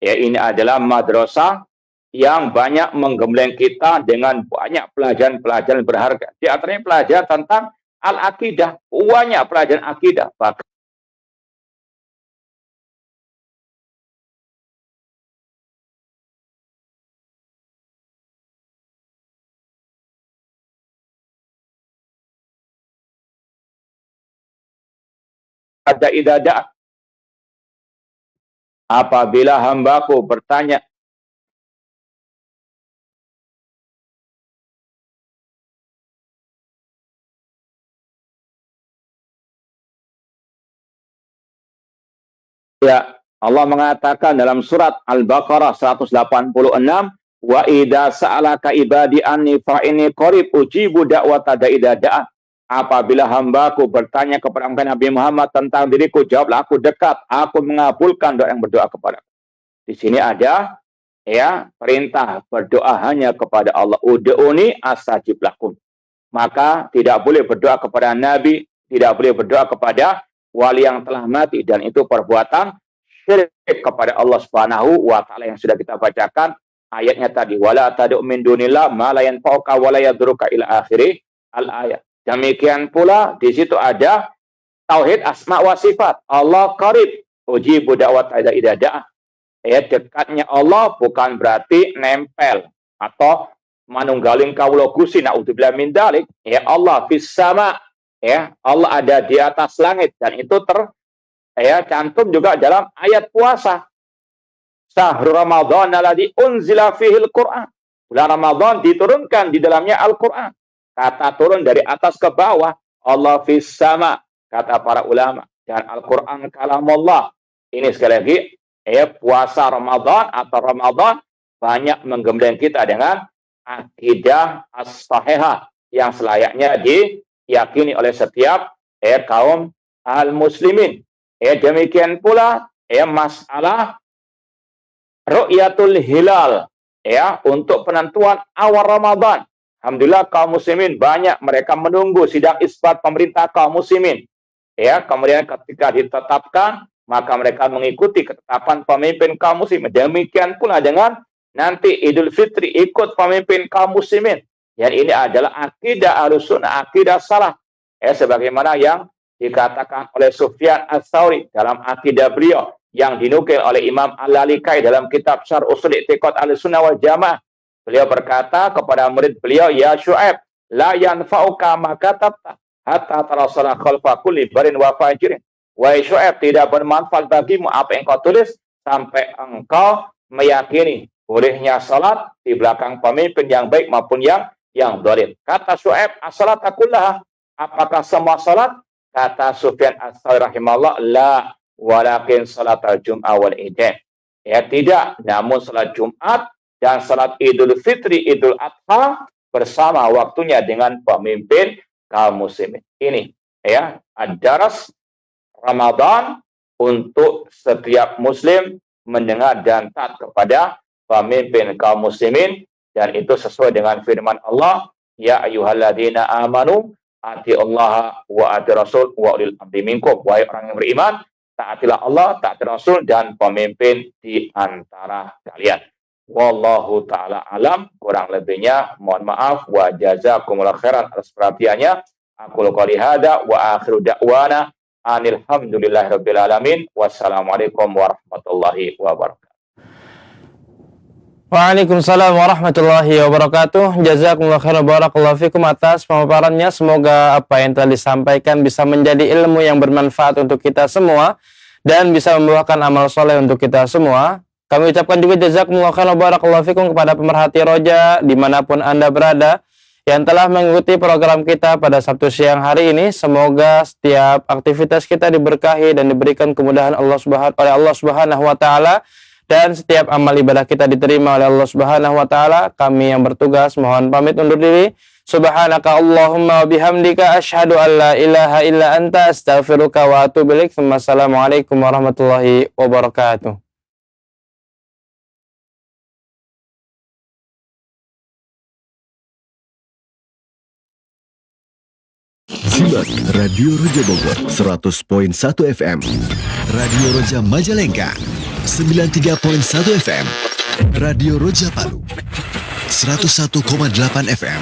Ini adalah madrasah yang banyak menggembleng kita dengan banyak pelajaran-pelajaran berharga. Di antaranya pelajaran tentang al-aqidah, banyak pelajaran akidah. Bahkan ada idadah. Apabila hambaku bertanya Ya, Allah mengatakan dalam surat Al-Baqarah 186, wa idza sa'alaka ibadi anni fa inni qarib ujibu da'wata da'i idza da'a. Apabila hambaku bertanya kepada Nabi Muhammad tentang diriku, jawablah aku dekat, aku mengabulkan doa yang berdoa kepada. Di sini ada ya perintah berdoa hanya kepada Allah. Ud'uni astajib lakum. Maka tidak boleh berdoa kepada Nabi, tidak boleh berdoa kepada wali yang telah mati, dan itu perbuatan syirik kepada Allah Subhanahu wa taala yang sudah kita bacakan ayatnya tadi, wala tad'u min dunillah ma la yanfa'uka wa la yadurruka ila akhiri al-ayat. Demikian pula di situ ada tauhid asma wa sifat. Allah qarib, ujibu da'wat idza da'a. Dekatnya Allah bukan berarti nempel atau manunggaling kawula Gusti, naudzubillah min dzalik. Ya, Allah fis sama, ya, Allah ada di atas langit, dan itu cantum juga dalam ayat puasa. Syahrul Ramadan alladzi unzila fihil Qur'an. Bulan Ramadan diturunkan di dalamnya Al-Qur'an. Kata turun dari atas ke bawah. Allah fis sama, kata para ulama. Dan Al-Qur'an kalamullah. Ini sekali lagi, puasa Ramadan atau Ramadan banyak menggembleng kita dengan akidah as-sahihah yang selayaknya diyakini oleh setiap kaum al-muslimin. Demikian pula masalah ru'yatul hilal, untuk penentuan awal Ramadan. Alhamdulillah kaum muslimin banyak mereka menunggu sidang isbat pemerintah kaum muslimin. Kemudian ketika ditetapkan, maka mereka mengikuti ketetapan pemimpin kaum muslimin. Demikian pula dengan nanti Idul Fitri ikut pemimpin kaum muslimin. Dan ini adalah akidah Ahlussunnah, akidah salah. Sebagaimana yang dikatakan oleh Sufyan Ats-Tsauri dalam akidah beliau, yang dinukil oleh Imam Al-Lalikai dalam kitab Syarh Ushul I'tiqad Ahlussunnah wal Jamaah. Beliau berkata kepada murid beliau, ya Syu'aib, la yanfa'uka ma katabta hatta tarasala khalfa kulli barin wa fajirin. Wahai Syu'aib, tidak bermanfaat bagimu apa yang kau tulis sampai engkau meyakini bolehnya salat di belakang pemimpin yang baik maupun yang zalim. Kata Syu'aib, as-salata kullaha, apakah semua salat? Kata Sufyan Ats-Tsauri rahimahullah, la walakin salatul jum'ah wal idain. Tidak, namun salat Jumat dan salat Idul Fitri, Idul Adha bersama waktunya dengan pemimpin kaum muslimin. Ini ad-daras Ramadan untuk setiap muslim mendengar dan taat kepada pemimpin kaum muslimin, dan itu sesuai dengan firman Allah, ya ayyuhalladzina amanu ati Allah wa ati Rasul wa ulil amri minkum. Wahai orang yang beriman, taatilah Allah, taati Rasul dan pemimpin di antara kalian. Wallahu ta'ala alam. Kurang lebihnya mohon maaf. Wa jazakumullah khairan atas perhatiannya. Aqulu qouli hadza wa akhiru da'wana anil hamdulillahirabbil alamin. Wassalamualaikum warahmatullahi wabarakatuh. Waalaikumsalam warahmatullahi wabarakatuh. Jazakumullah khairan barakallahu fikum atas pemaparannya. Semoga apa yang telah disampaikan bisa menjadi ilmu yang bermanfaat untuk kita semua dan bisa membuahkan amal soleh untuk kita semua. Kami ucapkan juga jazakumullah khairan barakallahu fikum kepada pemerhati Roja dimanapun Anda berada yang telah mengikuti program kita pada Sabtu siang hari ini. Semoga setiap aktivitas kita diberkahi dan diberikan kemudahan oleh Allah Subhanahu wa taala. Dan setiap amal ibadah kita diterima oleh Allah Subhanahu wa taala. Kami yang bertugas mohon pamit undur diri. Subhanaka Allahumma wa bihamdika asyhadu an la ilaha illa anta astaghfiruka wa atubu ilaik. Wassalamualaikum warahmatullahi wabarakatuh. Simak Radio Roja Bogor 100.1 FM, Radio Roja Majalengka 93.1 FM, Radio Roja Palu 101,8 FM.